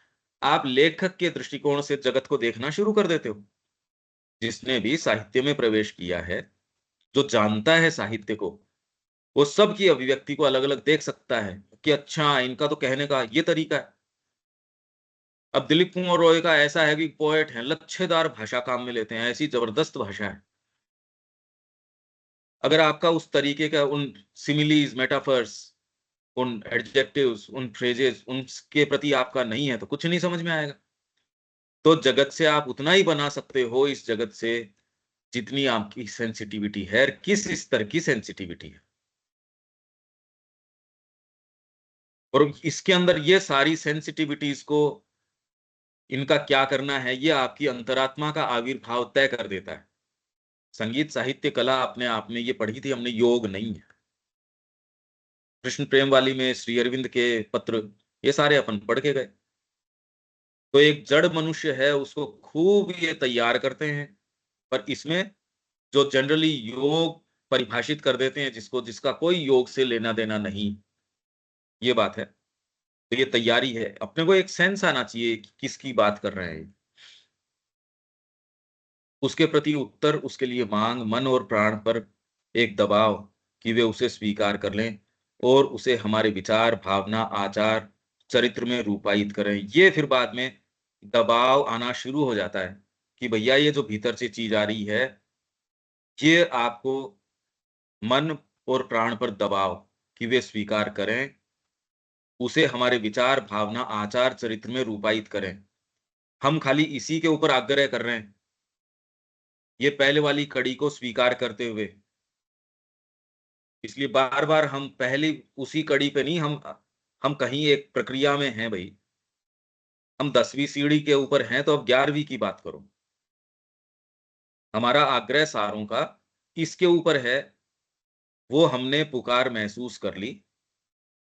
आप लेखक के दृष्टिकोण से जगत को देखना शुरू कर देते हो। जिसने भी साहित्य में प्रवेश किया है, जो जानता है साहित्य को, वो सबकी अभिव्यक्ति को अलग-अलग देख सकता है कि अच्छा इनका तो कहने का ये तरीका है। अब दिलीप कुमार रॉय का ऐसा है कि पोएट हैं, लच्छेदार भाषा काम में लेते हैं, ऐसी जबरदस्त भाषा है। अगर आपका उस तरीके का उन सिमिलीज, मेटाफर्स, उन एडजेक्टिव्स, उन फ्रेजेस उनके प्रति आपका नहीं है तो कुछ नहीं समझ में आएगा। तो जगत से आप उतना ही बना सकते हो, इस जगत से जितनी आपकी सेंसिटिविटी है, किस स्तर की सेंसिटिविटी है। और इसके अंदर ये सारी सेंसिटिविटीज को, इनका क्या करना है, ये आपकी अंतरात्मा का आविर्भाव तय कर देता है। संगीत, साहित्य, कला अपने आप में, ये पढ़ी थी हमने, योग नहीं है। कृष्ण प्रेम वाली में श्री अरविंद के पत्र, ये सारे अपन पढ़ के गए। तो एक जड़ मनुष्य है, उसको खूब ये तैयार करते हैं, पर इसमें जो जनरली योग परिभाषित कर देते हैं, जिसको, जिसका कोई योग से लेना देना नहीं, ये बात है। तो ये तैयारी है, अपने को एक सेंस आना चाहिए कि किसकी बात कर रहे हैं, उसके प्रति उत्तर, उसके लिए मांग, मन और प्राण पर एक दबाव कि वे उसे स्वीकार कर लें और उसे हमारे विचार, भावना, आचार, चरित्र में रूपायित करें। ये फिर बाद में दबाव आना शुरू हो जाता है कि भैया ये जो भीतर से चीज आ रही है, ये आपको मन और प्राण पर दबाव कि वे स्वीकार करें, उसे हमारे विचार, भावना, आचार, चरित्र में रूपायित करें। हम खाली इसी के ऊपर आग्रह कर रहे हैं, ये पहले वाली कड़ी को स्वीकार करते हुए। इसलिए बार-बार हम पहली उसी कड़ी पे नहीं, हम कहीं एक प्रक्रिया में हैं भई। हम 10वीं सीढ़ी के ऊपर हैं तो अब 11वीं की बात करो। हमारा आग्रह सारों का इसके ऊपर है, वो हमने पुकार महसूस कर ली,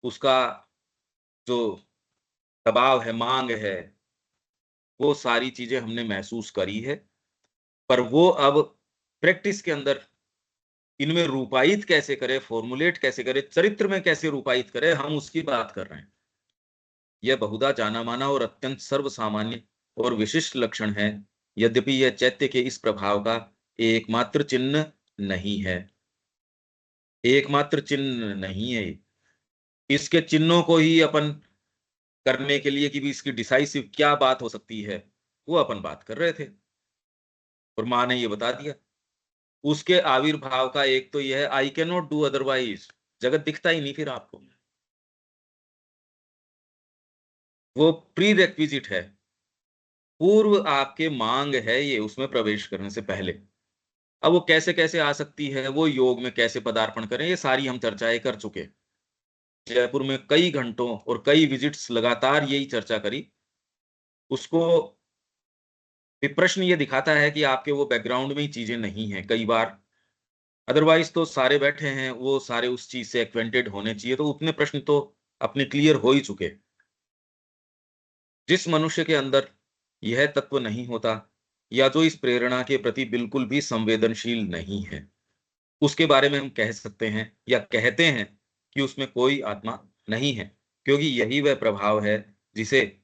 उसका जो दबाव है, माँग है, वो सारी चीज़ें हमने महसूस करी है, पर वो अब प्रैक्टिस के अंदर इनमें रूपायित कैसे करें, फ़ॉर्मुलेट कैसे करें, चरित्र में कैसे रूपायित करें, हम उसकी बात कर रहे हैं। यह बहुधा जाना-माना और अत्यंत सर्वसामान्य और विशिष्ट लक्षण है, यद्यपि यह चैत्य के इस प्रभाव का एकमात्र चिन्ह नहीं है। एकमात्र चिन्ह नहीं है ये। इसके चिन्हों को ही अपन करने के लिए कि भी इसकी डिसाइसिव क्या बात हो सकती है, वो अपन बात कर रहे थे और माँ ने ये बता दिया। उसके आविर्भाव का एक तो ये है, I can not do otherwise, जगत दिखता ही नहीं फिर आपको। वो प्री-रिक्विज़िट है, पूर्व आपके माँग है ये उसमें प्रवेश करने से पहले। अब वो कैसे-कैसे आ सकती है, वो योग में कैसे पदार्पण करें, ये सारी हम चर्चाएँ कर चुके हैं। जयपुर में कई घंटों और कई विज़िट्स लगातार यही चर्चा करी। उसको विप्रश्न ये दिखाता है कि आपके वो बैकग्राउंड में ही चीज़ें नहीं हैं कई बार। अदरवाइज़ तो सारे बैठे हैं, वो सारे उस चीज़ से एक्वेंटेड होने चाहिए, तो उतने प्रश्न तो अपने क्लियर हो ही चुके। जिस मनुष्य के अंदर यह तत्व नहीं होता या जो इस प्रेरणा के प्रति बिल्कुल भी संवेदनशील नहीं है, उसके बारे में हम कह सकते हैं या कहते हैं कि उसमें कोई आत्मा नहीं है, क्योंकि यही वह प्रभाव है जिसे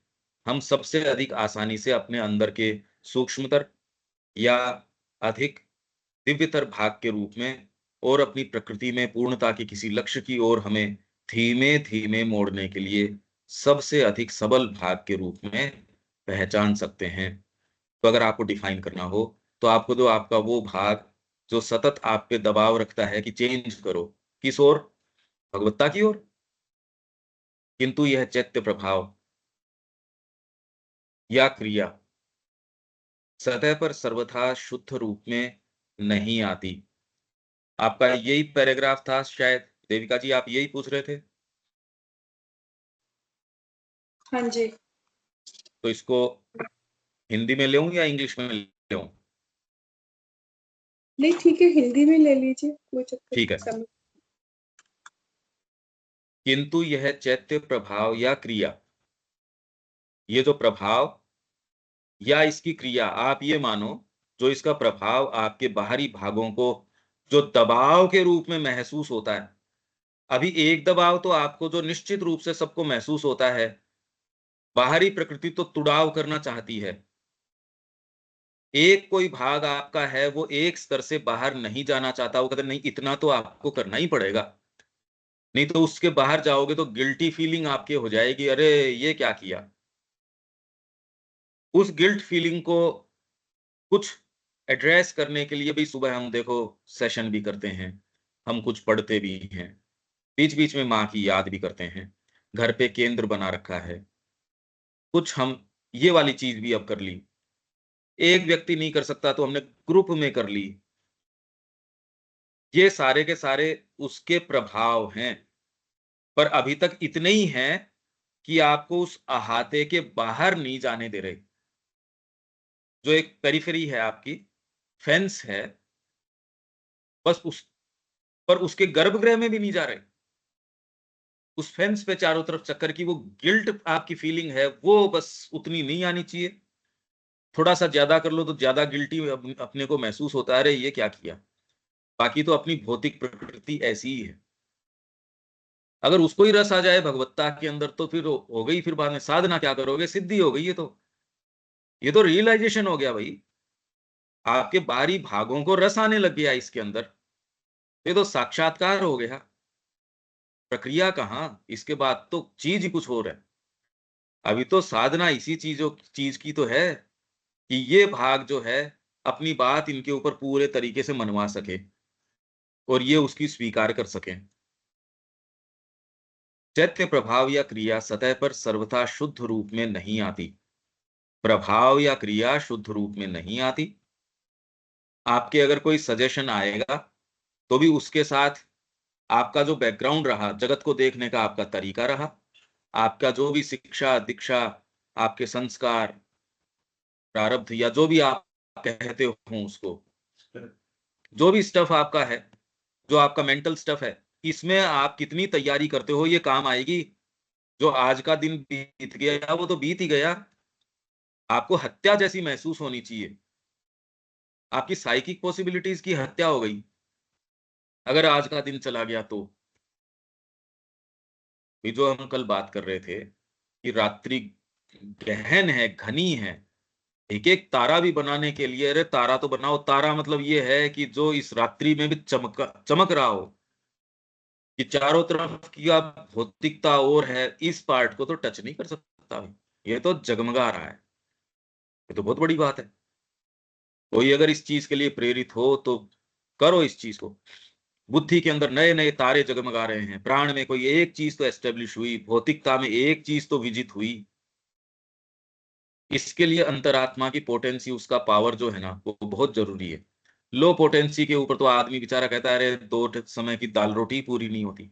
हम सबसे अधिक आसानी से अपने अंदर के सूक्ष्मतर या अधिक दिव्यतर भाग के रूप में और अपनी प्रकृति में पूर्णता के किसी लक्ष्य की ओर हमें धीमे-धीमे मोड़ने के लिए सबसे अधिक सबल भाग के रूप में पहचान सकते हैं। तो अगर आपको डिफाइन करना हो, तो आपको जो आपका वो भाग जो सतत आप पे दबाव रखता है कि चेंज करो, किस ओर? भगवत्ता की ओर। किंतु यह चैत्य प्रभाव या क्रिया सतह पर सर्वथा शुद्ध रूप में नहीं आती। आपका यही पैराग्राफ था शायद, देविका जी आप यही पूछ रहे थे? हाँ जी। तो इसको हिंदी में लेऊँ या इंग्लिश में लेऊँ? नहीं ठीक है, हिंदी में ले लीजिए, कोई चक्कर ठीक है। समझ। किंतु यह चैत्य प्रभाव या क्रिया, ये जो प्रभाव या इसकी क्रिया, आप ये मानो जो इसका प्रभाव आपके बाहरी भागों को जो दबाव के रूप में महसूस होता है, अभी एक दबाव तो आपको जो निश्चित रूप से सबको महसूस होता है, बाहरी प्रकृति तो तुड़ाव करना चाहती है। एक कोई भाग आपका है वो एक स्तर से बाहर नहीं जाना चाहता, वो कहता नहीं इतना तो आपको करना ही पड़ेगा, नहीं तो उसके बाहर जाओगे तो गिल्टी फीलिंग आपके हो जाएगी, अरे ये क्या किया। उस गिल्ट फीलिंग को कुछ एड्रेस करने के लिए भी सुबह हम देखो सेशन भी करते हैं, हम कुछ पढ़ते भी हैं, बीच बीच में माँ की याद भी करते हैं, घर पे केंद्र बना रखा है, कुछ हम ये वाली चीज भी अब कर ली। एक व्यक्ति नहीं कर सकता तो हमने ग्रुप में कर ली। ये सारे के सारे उसके प्रभाव हैं, पर अभी तक इतने ही हैं कि आपको उस अहाते के बाहर नहीं जाने दे रहे। जो एक पेरिफेरी है आपकी, फेंस है, बस उस पर उसके गर्भगृह में भी नहीं जा रहे। उस फेंस पे चारों तरफ चक्कर की वो गिल्ट आपकी फीलिंग है, वो बस उतनी नहीं आनी चाहिए। थोड़ा सा ज्यादा कर लो तो ज्यादा गिल्टी अपने को महसूस होता है, अरे ये क्या किया। बाकी तो अपनी भौतिक प्रकृति ऐसी ही है। अगर उसको ही रस आ जाए भगवत्ता के अंदर तो फिर हो गई, फिर बाद में साधना क्या करोगे, सिद्धि हो गई। ये तो रियलाइजेशन हो गया भाई। आपके बाहरी भागों को रस आने लग गया इसके अंदर, ये तो साक्षात्कार हो गया। प्रक्रिया कहाँ, इसके बाद तो चीज ही कुछ और है। अभी तो साधना इसी चीज की तो है कि ये भाग जो है अपनी बात इनके ऊपर पूरे तरीके से मनवा सके और ये उसकी स्वीकार कर सके। चैत्य प्रभाव या क्रिया सतह पर सर्वथा शुद्ध रूप में नहीं आती। प्रभाव या क्रिया शुद्ध रूप में नहीं आती। आपके अगर कोई सजेशन आएगा तो भी उसके साथ आपका जो बैकग्राउंड रहा, जगत को देखने का आपका तरीका रहा, आपका जो भी शिक्षा दीक्षा, आपके संस्कार, प्रारब्ध या जो भी आप कहते हो उसको, जो भी स्टफ आपका है, जो आपका मेंटल स्टफ है, इसमें आप कितनी तैयारी करते हो ये काम आएगी। जो आज का दिन बीत गया वो तो बीत ही गया। आपको हत्या जैसी महसूस होनी चाहिए, आपकी साइकिक पॉसिबिलिटीज की हत्या हो गई अगर आज का दिन चला गया तो। ये जो हम कल बात कर रहे थे कि रात्रि गहन है, घनी है, एक एक तारा भी बनाने के लिए, अरे तारा तो बनाओ, तारा मतलब ये है कि जो इस रात्रि में भी चमक रहा हो, कि चारों तरफ की आप भौतिकता और है, इस पार्ट को तो टच नहीं कर सकता भाई। ये तो जगमगा रहा है, ये तो बहुत बड़ी बात है। कोई अगर इस चीज के लिए प्रेरित हो तो करो इस चीज को। बुद्धि के अंदर नए नए तारे जगमगा रहे हैं, प्राण में कोई एक चीज तो एस्टेब्लिश हुई, भौतिकता में एक चीज तो विजित हुई। इसके लिए अंतरात्मा की पोटेंसी, उसका पावर जो है ना वो बहुत जरूरी है। लो पोटेंसी के ऊपर तो आदमी बेचारा कहता है अरे दो समय की दाल रोटी पूरी नहीं होती,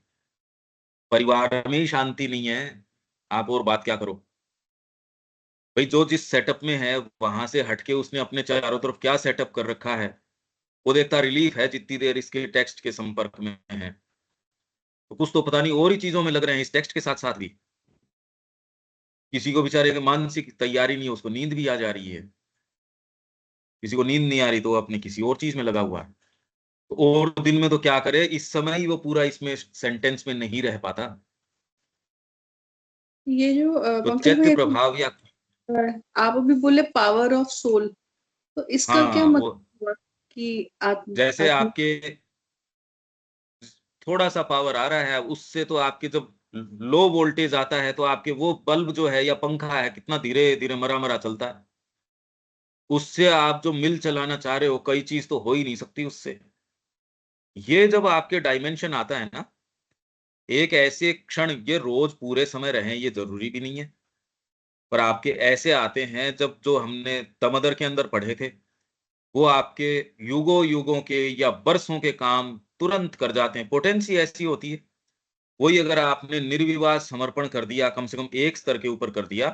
परिवार में ही शांति नहीं है, आप और बात क्या करो। भाई जो जिस सेटअप में है वहां से हटके उसने अपने चारों तरफ क्या सेटअप कर रखा है, वो देखता रिलीफ है जितनी देर इसके टेक्स्ट के संपर्क में है। तो कुछ तो पता नहीं और ही चीजों में लग रहे हैं इस टेक्स्ट के साथ साथ भी। किसी को बेचारे की मानसिक तैयारी नहीं है, उसको नींद भी आ जा रही है। किसी को नींद नहीं आ रही तो वो अपने किसी और चीज में लगा हुआ है। तो और दिन में तो क्या करे, इस समय ही वो पूरा इसमें सेंटेंस में नहीं रह पाता। ये जो तो पंकज चैत्य भाई प्रभाव या आप अभी बोले पावर ऑफ सोल, तो इसका क्या हाँ वो मतलब हुआ कि जैसे आत्मा। आपके थोड़ा सा पावर आ रहा है उससे तो आपके जब लो वोल्टेज आता है तो आपके वो बल्ब जो है या पंखा है कितना धीरे धीरे मरा मरा चलता है। उससे आप जो मिल चलाना चाह रहे हो कई चीज तो हो ही नहीं सकती उससे। ये जब आपके डायमेंशन आता है ना, एक ऐसे क्षण, ये रोज पूरे समय रहे ये जरूरी भी नहीं है, पर आपके ऐसे आते हैं जब जो हमने तमदर के अंदर पढ़े थे वो आपके युगों युगों के या बरसों के काम तुरंत कर जाते हैं। पोटेंसी ऐसी होती है। वही अगर आपने निर्विवाद समर्पण कर दिया, कम से कम एक स्तर के ऊपर कर दिया,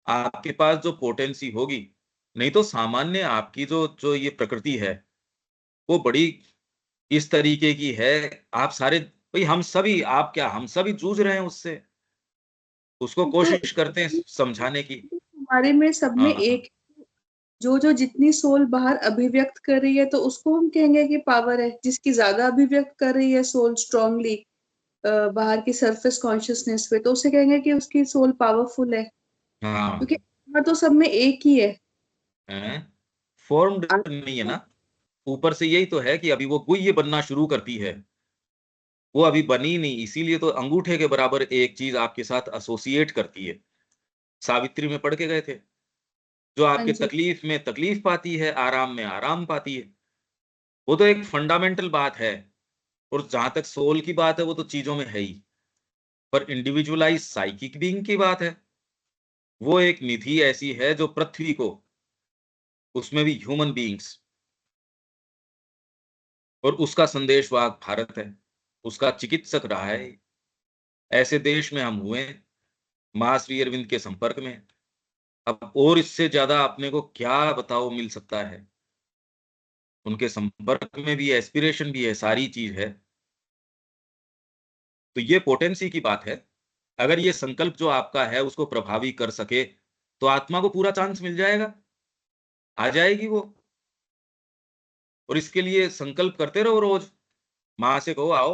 आपके पास जो पोटेंसी होगी, नहीं तो सामान्य आपकी जो जो ये प्रकृति है वो बड़ी इस तरीके की है। आप सारे भाई हम सभी, आप क्या हम सभी जूझ रहे हैं उससे, उसको तो कोशिश करते हैं समझाने की। हमारे में सब में हाँ एक, जो जो जितनी सोल बाहर अभिव्यक्त कर रही है तो उसको हम कहेंगे कि पावर है, जिसकी ज्यादा अभिव्यक्त कर रही है सोल स्ट्रांगली, बाहर की सरफेस कॉन्शियसनेस पे, तो उसे कहेंगे कि उसकी सोल पावरफुल है, क्योंकि हाँ, आत्मा तो सब में एक ही है। फॉर्म्ड नहीं है ना, ऊपर से यही तो है कि अभी वो गुह्य बनना शुरू करती है, वो अभी बनी नहीं, इसीलिए तो अंगूठे के बराबर एक चीज आपके साथ एसोसिएट करती है। सावित्री में पढ़ के गए थे, जो हाँ आपके जी। तकलीफ में तकलीफ पाती है, आराम में आराम पाती है, वो तो एक फंडामेंटल बात है। और जहां तक सोल की बात है, वो तो चीजों में है ही, पर इंडिविजुअलाइज साइकिक बीइंग की बात है, वो एक निधि ऐसी है जो पृथ्वी को, उसमें भी ह्यूमन बीइंग्स, और उसका संदेशवाहक भारत है, उसका चिकित्सक रहा है। ऐसे देश में हम हुए, मां श्री अरविंद के संपर्क में, अब और इससे ज्यादा अपने को क्या बताओ मिल सकता है। उनके संपर्क में भी एस्पिरेशन भी है, सारी चीज है। तो ये पोटेंसी की बात है। अगर ये संकल्प जो आपका है उसको प्रभावी कर सके, तो आत्मा को पूरा चांस मिल जाएगा, आ जाएगी वो। और इसके लिए संकल्प करते रहो रोज, मां से कहो आओ।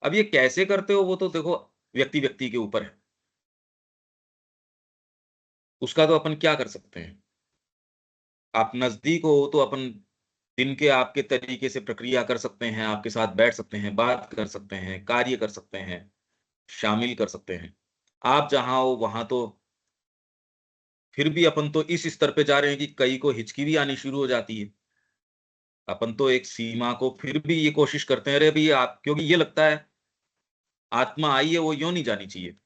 अब ये कैसे करते हो वो तो देखो व्यक्ति व्यक्ति के ऊपर है, उसका तो अपन क्या कर सकते हैं। आप नजदीक हो तो अपन दिन के आपके तरीके से प्रक्रिया कर सकते हैं, आपके साथ बैठ सकते हैं, बात कर सकते हैं, कार्य कर सकते हैं, शामिल कर सकते हैं। आप जहां हो वहां तो फिर भी अपन तो इस स्तर पे जा रहे हैं कि कई को हिचकी भी आनी शुरू हो जाती है। अपन तो एक सीमा को फिर भी ये कोशिश करते हैं, अरे भाई आप, क्योंकि ये लगता है आत्मा आई है वो यूं नहीं जानी चाहिए।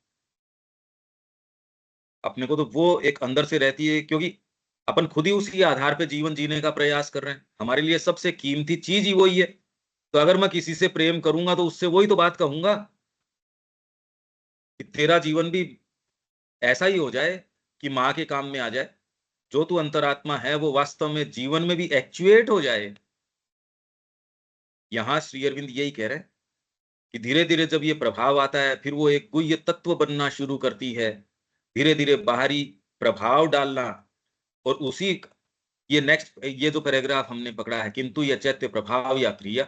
अपने को तो वो एक अंदर से रहती है, क्योंकि अपन खुद ही उसी आधार पे जीवन जीने का प्रयास कर रहे हैं, हमारे लिए सबसे कीमती चीज ही वही है। तो अगर मैं किसी से प्रेम करूंगा तो उससे वही तो बात कहूंगा कि तेरा जीवन भी ऐसा ही हो जाए कि माँ के काम में आ जाए, जो तू अंतरात्मा है वो वास्तव में जीवन में भी एक्चुएट हो जाए। यहां श्री अरविंद यही कह रहे हैं कि धीरे धीरे जब ये प्रभाव आता है, फिर वो एक गुह्य तत्व बनना शुरू करती है, धीरे धीरे बाहरी प्रभाव डालना। और उसी, ये नेक्स्ट ये जो पैराग्राफ हमने पकड़ा है, किंतु यह चैत्य प्रभाव या क्रिया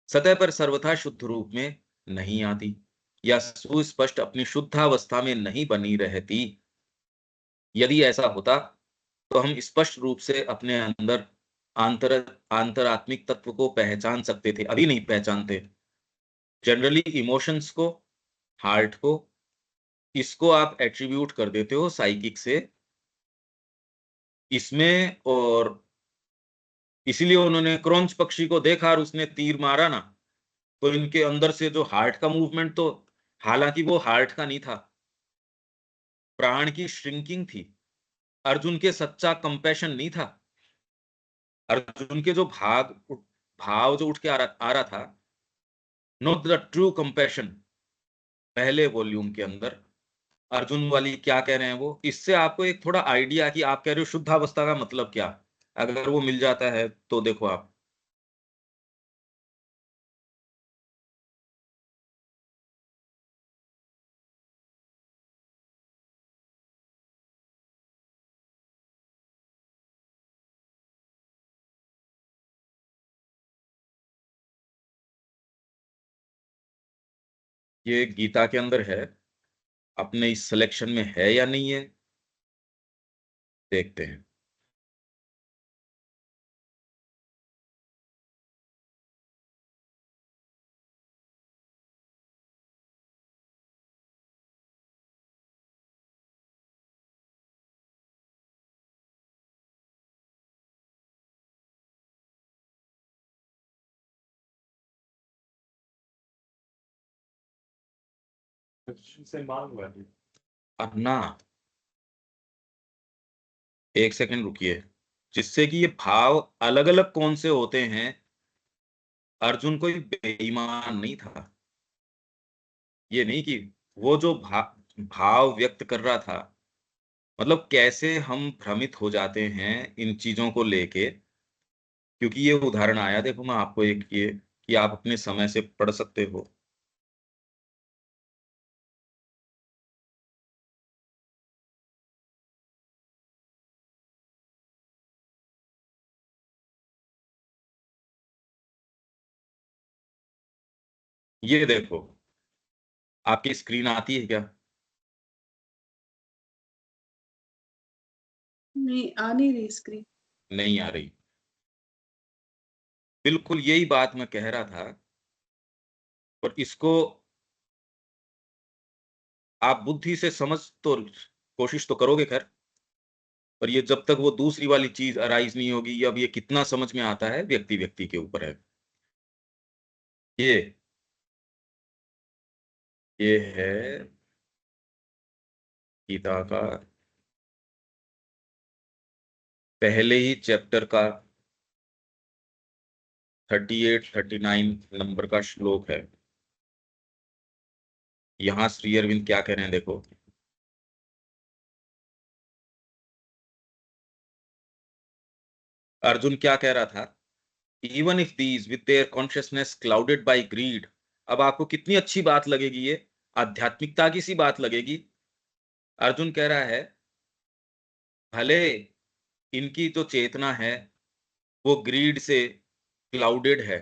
सतह पर सर्वथा शुद्ध रूप में नहीं आती, या सुस्पष्ट अपनी शुद्धावस्था में नहीं बनी रहती। यदि ऐसा होता तो हम स्पष्ट रूप से अपने अंदर आंतर आंतरात्मिक तत्व को पहचान सकते थे, अभी नहीं पहचानते। जनरली इमोशंस को, हार्ट को, इसको आप एट्रीब्यूट कर देते हो साइकिक से, इसमें। और इसीलिए उन्होंने क्रॉन्च पक्षी को देखा और उसने तीर मारा ना, तो इनके अंदर से जो हार्ट का मूवमेंट, तो हालांकि वो हार्ट का नहीं था, प्राण की श्रिंकिंग थी। अर्जुन के सच्चा कंपैशन नहीं था, अर्जुन के जो भाव जो उठ के आ रहा था, नॉट द ट्रू कंपैशन। पहले वॉल्यूम के अंदर अर्जुन वाली क्या कह रहे हैं वो, इससे आपको एक थोड़ा आइडिया कि आप कह रहे हो शुद्धावस्था का मतलब क्या, अगर वो मिल जाता है तो देखो आप। ये गीता के अंदर है, अपने इस सिलेक्शन में है या नहीं है, देखते हैं। अब ना, एक सेकंड रुकिए, जिससे कि ये भाव अलग अलग कौन से होते हैं। अर्जुन कोई बेईमान नहीं था, ये नहीं कि वो जो भाव व्यक्त कर रहा था, मतलब कैसे हम भ्रमित हो जाते हैं इन चीजों को लेके। क्योंकि ये उदाहरण आया, देखो मैं आपको एक ये, कि आप अपने समय से पढ़ सकते हो। ये देखो, आपकी स्क्रीन आती है क्या? नहीं, आ नहीं रही स्क्रीन। नहीं आ रही। बिल्कुल यही बात मैं कह रहा था। और इसको आप बुद्धि से समझ तो कोशिश तो करोगे खैर, पर ये जब तक वो दूसरी वाली चीज अराइज नहीं होगी, अब ये कितना समझ में आता है व्यक्ति व्यक्ति के ऊपर है। ये ये है गीता का पहले ही चैप्टर का 38-39 नंबर का श्लोक है। यहां श्री अरविंद क्या कह रहे हैं देखो। अर्जुन क्या कह रहा था? Even if these with their consciousness clouded by greed. अब आपको कितनी अच्छी बात लगेगी ये, आध्यात्मिकता की सी बात लगेगी। अर्जुन कह रहा है भले इनकी जो चेतना है वो ग्रीड से क्लाउडेड है,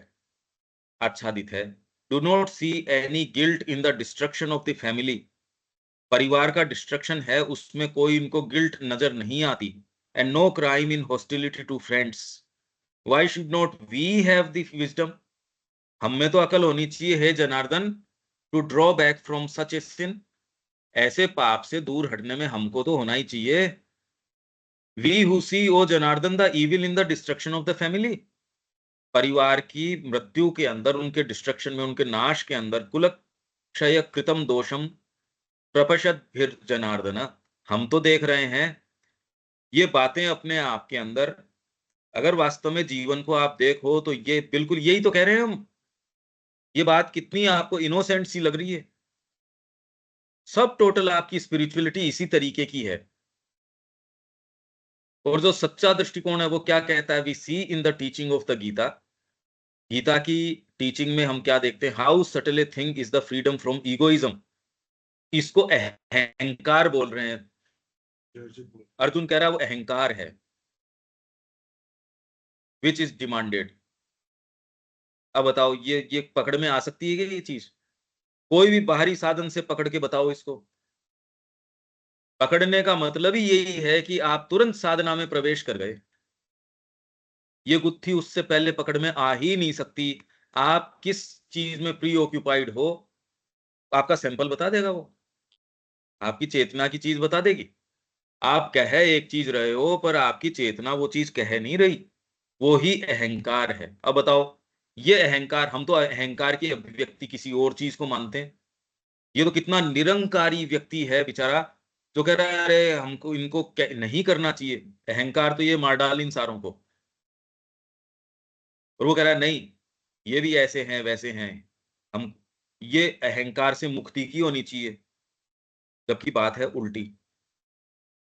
आच्छादित है। Do not see any guilt in the destruction of the family. परिवार का डिस्ट्रक्शन है, उसमें कोई इनको गिल्ट नजर नहीं आती। And no crime in hostility to friends. Why should not we have the wisdom. हम में तो अकल होनी चाहिए हे Janardan, to draw back from such a sin. ऐसे पाप से दूर हटने में हमको तो होना ही चाहिए। We who see O Janardana the evil in the destruction of the family. परिवार की मृत्यु के अंदर, उनके डिस्ट्रक्शन में, उनके नाश के अंदर, कुलक्षय कृतम दोषम प्रपशत फिर जनार्दन। हम तो देख रहे हैं ये बातें अपने आप के अंदर। अगर वास्तव में जीवन को आप देखो तो ये बिल्कुल यही तो कह रहे हैं हम। ये बात कितनी आपको इनोसेंट सी लग रही है। सब टोटल आपकी स्पिरिचुअलिटी इसी तरीके की है। और जो सच्चा दृष्टिकोण है वो क्या कहता है? We see in the teaching of the Gita. Gita की टीचिंग में हम क्या देखते हैं? How subtle a thing is the freedom from egoism. इसको अहंकार बोल रहे हैं। अर्जुन कह रहा है वो अहंकार है, विच इज डिमांडेड। अब बताओ ये पकड़ में आ सकती है क्या ये चीज? कोई भी बाहरी साधन से पकड़ के बताओ इसको। पकड़ने का मतलब ही यही है कि आप तुरंत साधना में प्रवेश कर गए। ये गुत्थी उससे पहले पकड़ में आ ही नहीं सकती। आप किस चीज में प्री ऑक्यूपाइड हो, आपका सैंपल बता देगा वो। आपकी चेतना की चीज बता देगी। आप कह एक चीज रहे हो पर आपकी चेतना वो चीज कह नहीं रही। वो ही अहंकार है। अब बताओ, ये अहंकार, हम तो अहंकार की अभिव्यक्ति किसी और चीज को मानते हैं। ये तो कितना निरंकारी व्यक्ति है बेचारा, जो कह रहा है अरे हमको इनको नहीं करना चाहिए। अहंकार तो ये मार डाल इन सारों को। और वो कह रहा है नहीं, ये भी ऐसे हैं वैसे हैं। हम, ये अहंकार से मुक्ति की होनी चाहिए, जबकि बात है उल्टी।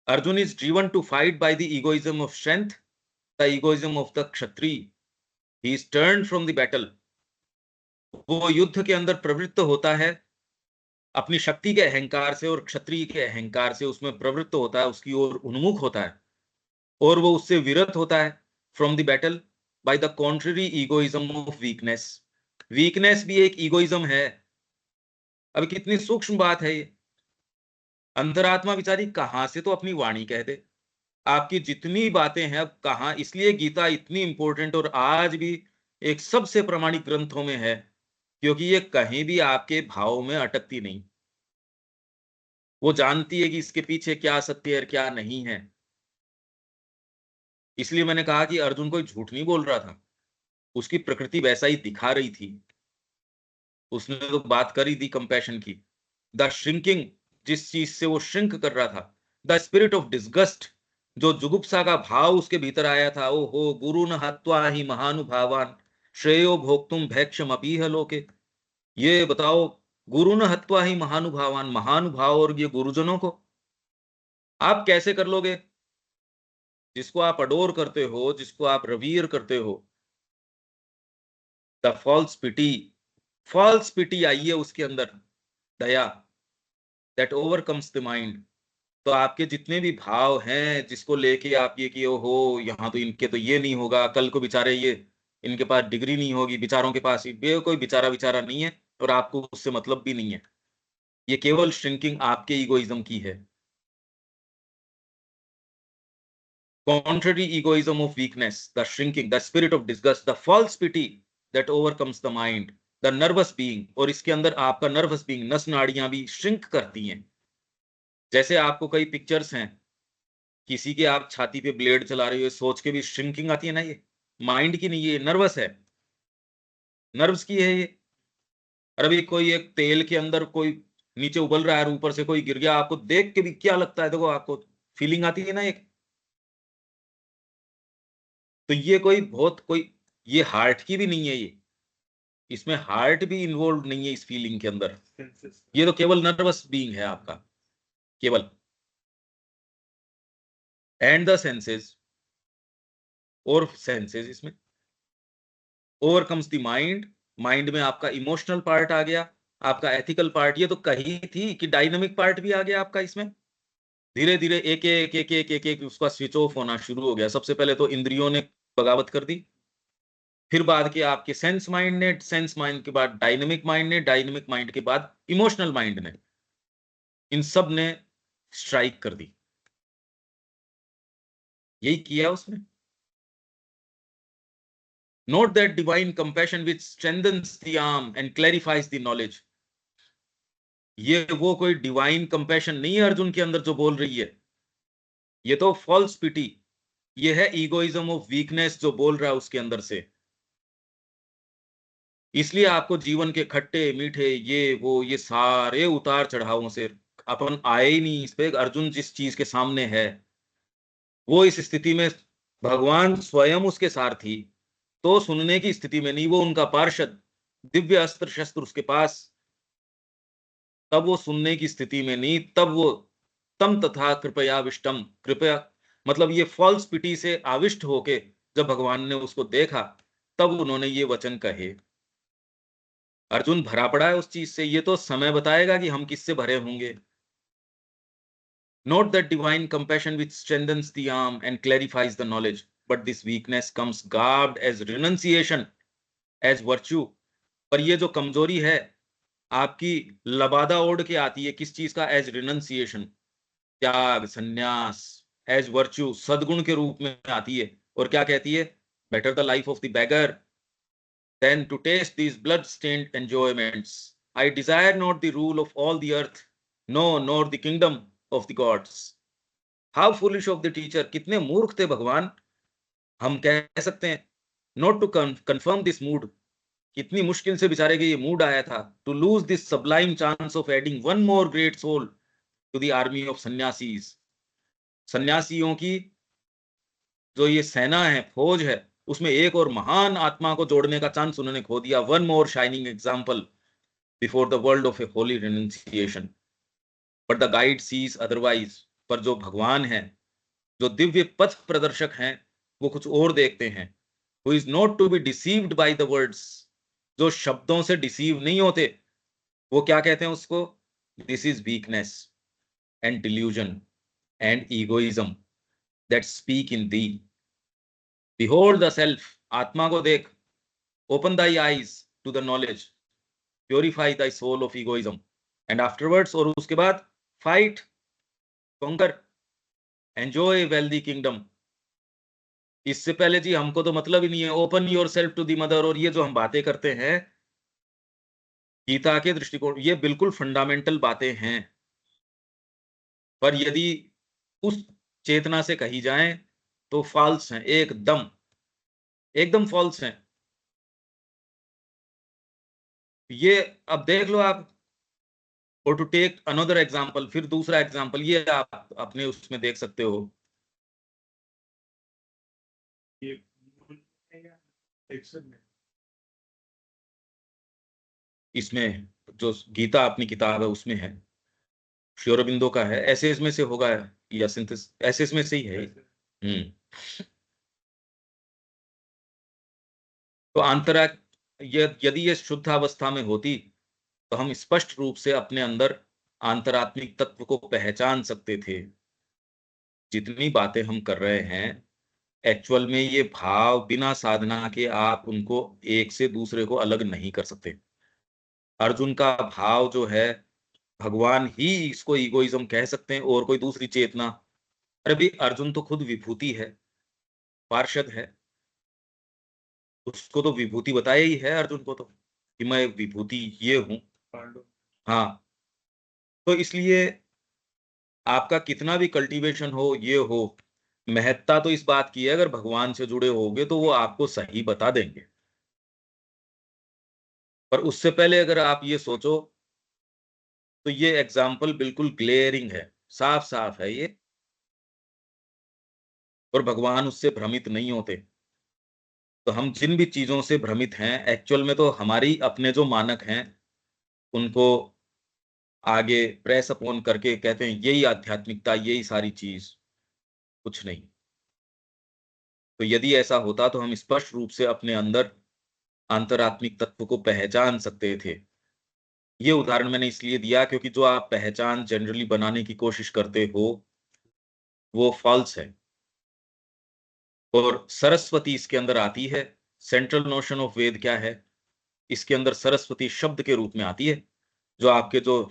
Arjuna is driven to fight by the egoism of strength, the egoism of the Kshatriya. He is turned from the battle. वो युद्ध के अंदर प्रवृत्त होता है अपनी शक्ति के अहंकार से, और क्षत्रिय के अहंकार से उसमें प्रवृत्त होता है, उसकी ओर उन्मुख होता है, और वो उससे विरत होता है from the battle by the contrary egoism of weakness. Weakness भी एक इगोइज्म है। अब कितनी सूक्ष्म बात है ये। अंतरात्मा बेचारी कहां से तो अपनी वाणी कह दे। आपकी जितनी बातें हैं अब कहां, इसलिए गीता इतनी इंपॉर्टेंट और आज भी एक सबसे प्रमाणिक ग्रंथों में है, क्योंकि ये कहीं भी आपके भाव में अटकती नहीं। वो जानती है कि इसके पीछे क्या सत्य है और क्या नहीं है। इसलिए मैंने कहा कि अर्जुन कोई झूठ नहीं बोल रहा था, उसकी प्रकृति वैसा ही दिखा रही थी। उसने तो बात करी थी कंपैशन की। द श्रिंकिंग, जिस चीज से वो श्रिंक कर रहा था, द स्पिरिट ऑफ डिस्गस्ट, जो जुगुप्सा का भाव उसके भीतर आया था। ओ हो गुरु न हत्वा ही महानुभावान श्रेयो भोक्तुम भैक्षम अपीह लोके। ये बताओ, गुरु न हत्वा ही महानुभावान, महानुभाव और ये गुरुजनों को आप कैसे कर लोगे? जिसको आप अडोर करते हो, जिसको आप रवीर करते हो, द फॉल्स पिटी आई है उसके अंदर, दया, दैट ओवरकम्स द माइंड। तो आपके जितने भी भाव हैं जिसको लेके आप ये कि ओहो यहाँ तो इनके तो ये नहीं होगा, कल को बेचारे ये, इनके पास डिग्री नहीं होगी, बेचारों के पास ये कोई बेचारा बेचारा नहीं है। और आपको उससे मतलब भी नहीं है। ये केवल श्रिंकिंग आपके ईगोइज्म की है। Contrary egoism of weakness, the shrinking, the spirit of disgust, the false pity that overcomes the mind, the nervous being, और इसके अंदर आपका nervous being, नस नाड़ियां भी shrink करती हैं। जैसे आपको कई पिक्चर्स हैं, किसी के आप छाती पे ब्लेड चला रहे हो सोच के भी श्रिंकिंग आती है ना, ये माइंड की नहीं, ये नर्वस है, नर्व्स की है ये। और अभी कोई एक तेल के अंदर कोई नीचे उबल रहा है और ऊपर से कोई गिर गया, आपको देख के भी क्या लगता है, देखो आपको फीलिंग आती है ना एक। तो ये कोई ये हार्ट की भी नहीं है, ये इसमें हार्ट भी इन्वॉल्व नहीं है इस फीलिंग के अंदर। ये तो केवल नर्वस बीइंग है आपका, केवल। एंड द सेंसेस, और सेंसेस इसमें ओवरकम्स द माइंड। माइंड में आपका इमोशनल पार्ट आ गया, आपका एथिकल पार्ट। ये तो कही थी कि डायनामिक पार्ट भी आ गया आपका इसमें। धीरे धीरे एक एक एक एक एक एक उसका स्विच ऑफ होना शुरू हो गया। सबसे पहले तो इंद्रियों ने बगावत कर दी, फिर बाद के आपके सेंस माइंड ने, सेंस माइंड के बाद डायनेमिक माइंड ने, डायनेमिक माइंड के बाद इमोशनल माइंड ने, इन सब ने स्ट्राइक कर दी। यही किया उसने। Note that divine compassion which strengthens the arm and clarifies the knowledge. ये वो कोई डिवाइन कंपैशन नहीं है अर्जुन के अंदर जो बोल रही है, ये तो फॉल्स पिटी, ये है ईगोइज्म ऑफ वीकनेस जो बोल रहा है उसके अंदर से। इसलिए आपको जीवन के खट्टे मीठे ये सारे उतार चढ़ावों से अपन आए ही नहीं इस पे। अर्जुन जिस चीज के सामने है, वो इस स्थिति में भगवान स्वयं उसके सारथी, तो सुनने की स्थिति में नहीं, वो उनका पार्षद, दिव्य अस्त्र शस्त्र उसके पास, तब वो सुनने की स्थिति में नहीं। तब वो तम तथा कृपया विष्टम, कृपया मतलब ये फॉल्स पिटी से आविष्ट होके जब भगवान ने उसको देखा, तब उन्होंने ये वचन कहे। अर्जुन भरा पड़ा है उस चीज से, ये तो समय बताएगा कि हम किससे भरे होंगे। Note that divine compassion which strengthens the arm and clarifies the knowledge, but this weakness comes garbed as renunciation, as virtue। पर ये जो कमजोरी है आपकी लबादा ओढ़ के आती है किस चीज का? एज रिनंसिएशन, त्याग, संन्यास। एज वर्च्यू, सद्गुण के रूप में आती है। और क्या कहती है? Better the life of the beggar than to taste these blood-stained enjoyments. I desire not the rule of all the earth, no, nor the kingdom of the gods. How foolish of the teacher! कितने मूर्ख थे भगवान, हम कह सकते हैं। Not to confirm this mood, कितनी मुश्किल से बेचारे के ये मूड आया था। To lose this sublime chance of adding one more great soul to the army of sannyasis। सन्यासियों की जो ये सेना है, फौज है, उसमें एक और महान आत्मा को जोड़ने का चांस उन्होंने खो दिया। One more shining example before the world of a holy renunciation. But the guide sees otherwise. पर जो भगवान है, जो दिव्य पथ प्रदर्शक हैं, वो कुछ और देखते हैं। Who is not to be deceived by the words, जो शब्दों से डिसीव नहीं होते, वो क्या कहते हैं उसको? This is weakness and delusion and egoism that speak in the. Behold the self, आत्मा को देख। Open thy eyes to the knowledge, purify thy soul of egoism, and afterwards, और उसके बाद fight, conquer, enjoy wealthy kingdom। इससे पहले जी हमको तो मतलब ही नहीं है। Open yourself to the Mother. और ये जो हम बातें करते हैं गीता के दृष्टिकोण, ये बिल्कुल फंडामेंटल बातें हैं, पर यदि उस चेतना से कही जाएं तो फॉल्स हैं, एकदम एकदम फॉल्स हैं ये। अब देख लो आप। और टू टेक अनदर एग्जाम्पल, फिर दूसरा एग्जाम्पल ये आप अपने उसमें देख सकते हो। इसमें जो गीता अपनी किताब है उसमें है, श्री अरबिंदो का है, ऐसे इसमें से होगा या सिंथेसिस, ऐसे इसमें से ही है। तो अंतरा, यदि ये शुद्ध अवस्था में होती तो हम स्पष्ट रूप से अपने अंदर आंतरात्मिक तत्व को पहचान सकते थे। जितनी बातें हम कर रहे हैं एक्चुअल में ये भाव बिना साधना के आप उनको एक से दूसरे को अलग नहीं कर सकते। अर्जुन का भाव जो है, भगवान ही इसको ईगोइज्म कह सकते हैं, और कोई दूसरी चेतना। अरे भाई, अर्जुन तो खुद विभूति है, पार्षद है, उसको तो विभूति बताया ही है अर्जुन को तो, कि मैं एक विभूति ये हूं। हाँ, तो इसलिए आपका कितना भी कल्टीवेशन हो, ये हो, महत्ता तो इस बात की है, अगर भगवान से जुड़े होगे तो वो आपको सही बता देंगे। पर उससे पहले अगर आप ये सोचो, तो ये एग्जाम्पल बिल्कुल ग्लेयरिंग है, साफ साफ है ये, और भगवान उससे भ्रमित नहीं होते। तो हम जिन भी चीजों से भ्रमित हैं, एक्चुअल में तो हमारी अपने जो मानक हैं, उनको आगे प्रेस अपॉन करके कहते हैं यही आध्यात्मिकता, यही सारी चीज, कुछ नहीं। तो यदि ऐसा होता तो हम स्पष्ट रूप से अपने अंदर अंतरात्मिक तत्व को पहचान सकते थे। ये उदाहरण मैंने इसलिए दिया क्योंकि जो आप पहचान जनरली बनाने की कोशिश करते हो, वो फॉल्स है। और सरस्वती इसके अंदर आती है। सेंट्रल नोशन ऑफ वेद क्या है? इसके अंदर सरस्वती शब्द के रूप में आती है। जो आपके जो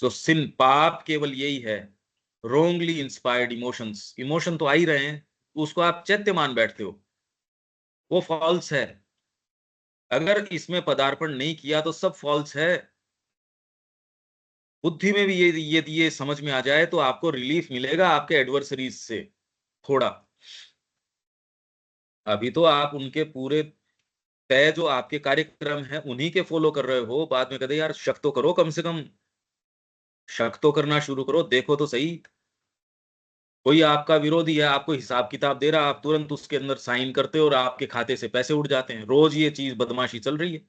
जो सिन, पाप केवल यही है, रोंगली इंस्पायर्ड इमोशंस, इमोशन तो आ ही रहे हैं, उसको आप चैत्य मान बैठते हो, वो फॉल्स है। अगर इसमें पदार्पण नहीं किया तो सब फॉल्स है। बुद्धि में भी ये समझ में आ जाए तो आपको रिलीफ मिलेगा आपके एडवर्सरीज से थोड़ा। अभी तो आप उनके पूरे तय जो आपके कार्यक्रम हैं उन्हीं के फॉलो कर रहे हो, बाद में कहते यार शक तो करो, कम से कम शक तो करना शुरू करो, देखो तो सही। कोई आपका विरोधी है, आपको हिसाब किताब दे रहा, आप तुरंत उसके अंदर साइन करते हो और आपके खाते से पैसे उठ जाते हैं। रोज ये चीज बदमाशी चल रही है,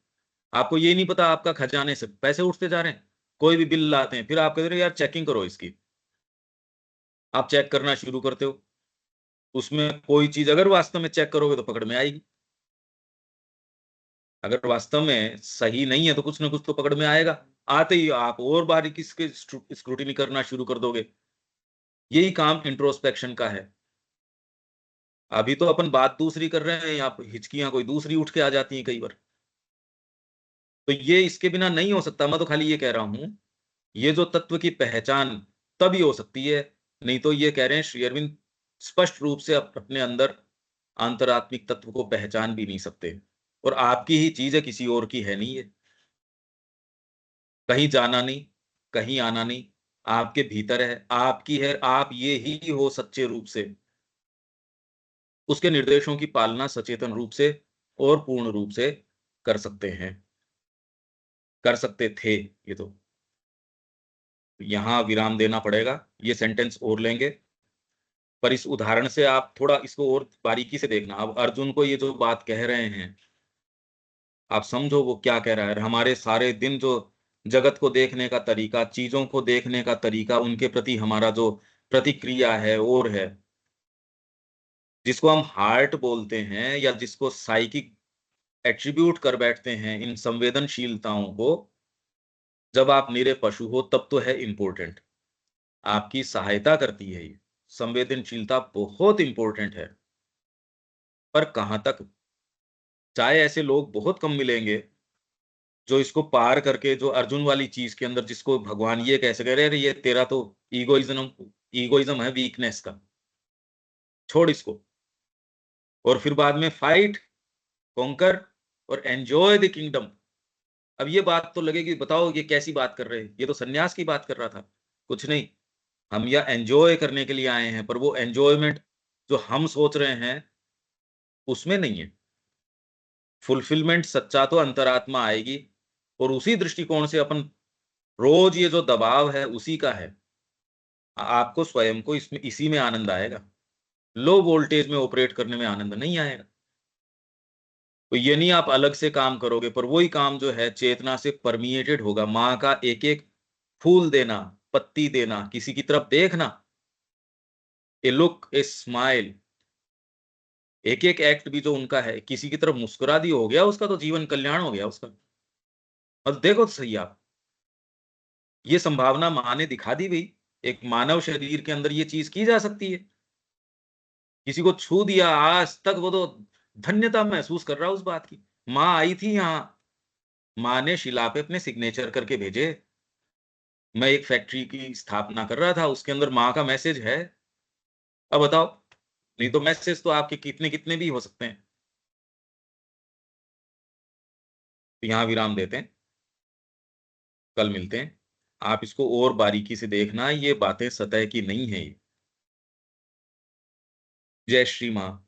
आपको ये नहीं पता आपका खजाने से पैसे उठते जा रहे हैं। कोई भी बिल लाते हैं, फिर आप कहते हो यार चेकिंग करो इसकी, आप चेक करना शुरू करते हो। उसमें कोई चीज अगर वास्तव में चेक करोगे तो पकड़ में आएगी, अगर वास्तव में सही नहीं है तो कुछ ना कुछ तो पकड़ में आएगा। आते ही आप और बारीकी से स्क्रूटिनी करना शुरू कर दोगे। यही काम इंट्रोस्पेक्शन का है। अभी तो अपन बात दूसरी कर रहे हैं, यहाँ पे हिचकियां कोई दूसरी उठ के आ जाती हैं कई बार। तो ये इसके बिना नहीं हो सकता। मैं तो खाली ये कह रहा हूं, ये जो तत्व की पहचान तभी हो सकती है, नहीं तो ये कह रहे हैं श्री अरविंद स्पष्ट रूप से अपने अंदर अंतरात्मिक तत्व को पहचान भी नहीं सकते। और आपकी ही चीज है, किसी और की है नहीं है। कहीं जाना नहीं, कहीं आना नहीं, आपके भीतर है, आपकी है, आप ये ही हो सच्चे रूप से। उसके निर्देशों की पालना सचेतन रूप से और पूर्ण रूप से कर सकते हैं, कर सकते थे। ये तो यहां विराम देना पड़ेगा, ये सेंटेंस और लेंगे। पर इस उदाहरण से आप थोड़ा इसको और बारीकी से देखना। अब अर्जुन को ये जो बात कह रहे हैं, आप समझो वो क्या कह रहा है। हमारे सारे दिन जो जगत को देखने का तरीका, चीजों को देखने का तरीका, उनके प्रति हमारा जो प्रतिक्रिया है और है, जिसको हम हार्ट बोलते हैं या जिसको साइकिक एट्रीब्यूट कर बैठते हैं, इन संवेदनशीलताओं को, जब आप निरे पशु हो तब तो है इंपॉर्टेंट, आपकी सहायता करती है ये संवेदनशीलता, बहुत इंपॉर्टेंट है। पर कहां तक? चाहे ऐसे लोग बहुत कम मिलेंगे जो इसको पार करके, जो अर्जुन वाली चीज के अंदर, जिसको भगवान ये कैसे कह रहे हैं, ये तेरा तो ईगोइज्म, ईगोइज्म है, वीकनेस का, छोड़ इसको। और फिर बाद में फाइट, कॉन्कर और एंजॉय द किंगडम। अब ये बात तो लगेगी, बताओ ये कैसी बात कर रहे हैं, ये तो सन्यास की बात कर रहा था। कुछ नहीं, हम या एंजॉय करने के लिए आए हैं, पर वो एंजॉयमेंट जो हम सोच रहे हैं उसमें नहीं है। फुलफिलमेंट सच्चा तो अंतरात्मा आएगी, और उसी दृष्टिकोण से अपन रोज ये जो दबाव है उसी का है। आपको स्वयं को इसमें, इसी में आनंद आएगा। लो वोल्टेज में ऑपरेट करने में आनंद नहीं आएगा। तो ये नहीं आप अलग से काम करोगे, पर वही काम जो है चेतना से परमिएटेड होगा। माँ का एक एक फूल देना, पत्ती देना, किसी की तरफ देखना, ए लुक, ए स्माइल, एक एक एक्ट भी जो उनका है, किसी की तरफ मुस्कुरा दी, हो गया उसका तो जीवन कल्याण हो गया उसका। और देखो तो सही आप, ये संभावना माँ ने दिखा दी भाई, एक मानव शरीर के अंदर ये चीज की जा सकती है। किसी को छू दिया आज तक, वो तो धन्यता महसूस कर रहा है उस बात की। माँ आई थी यहाँ, माँ ने शिला पे अपने सिग्नेचर करके भेजे। मैं एक फैक्ट्री की स्थापना कर रहा था, उसके अंदर माँ का मैसेज है। अब बताओ, नहीं तो मैसेज तो आपके कितने-कितने भी हो सकते हैं। तो यहाँ विराम देते हैं, कल मिलते हैं। आप इसको और बारीकी से देखना, ये बातें सतह की नहीं है ये। जय श्री माँ।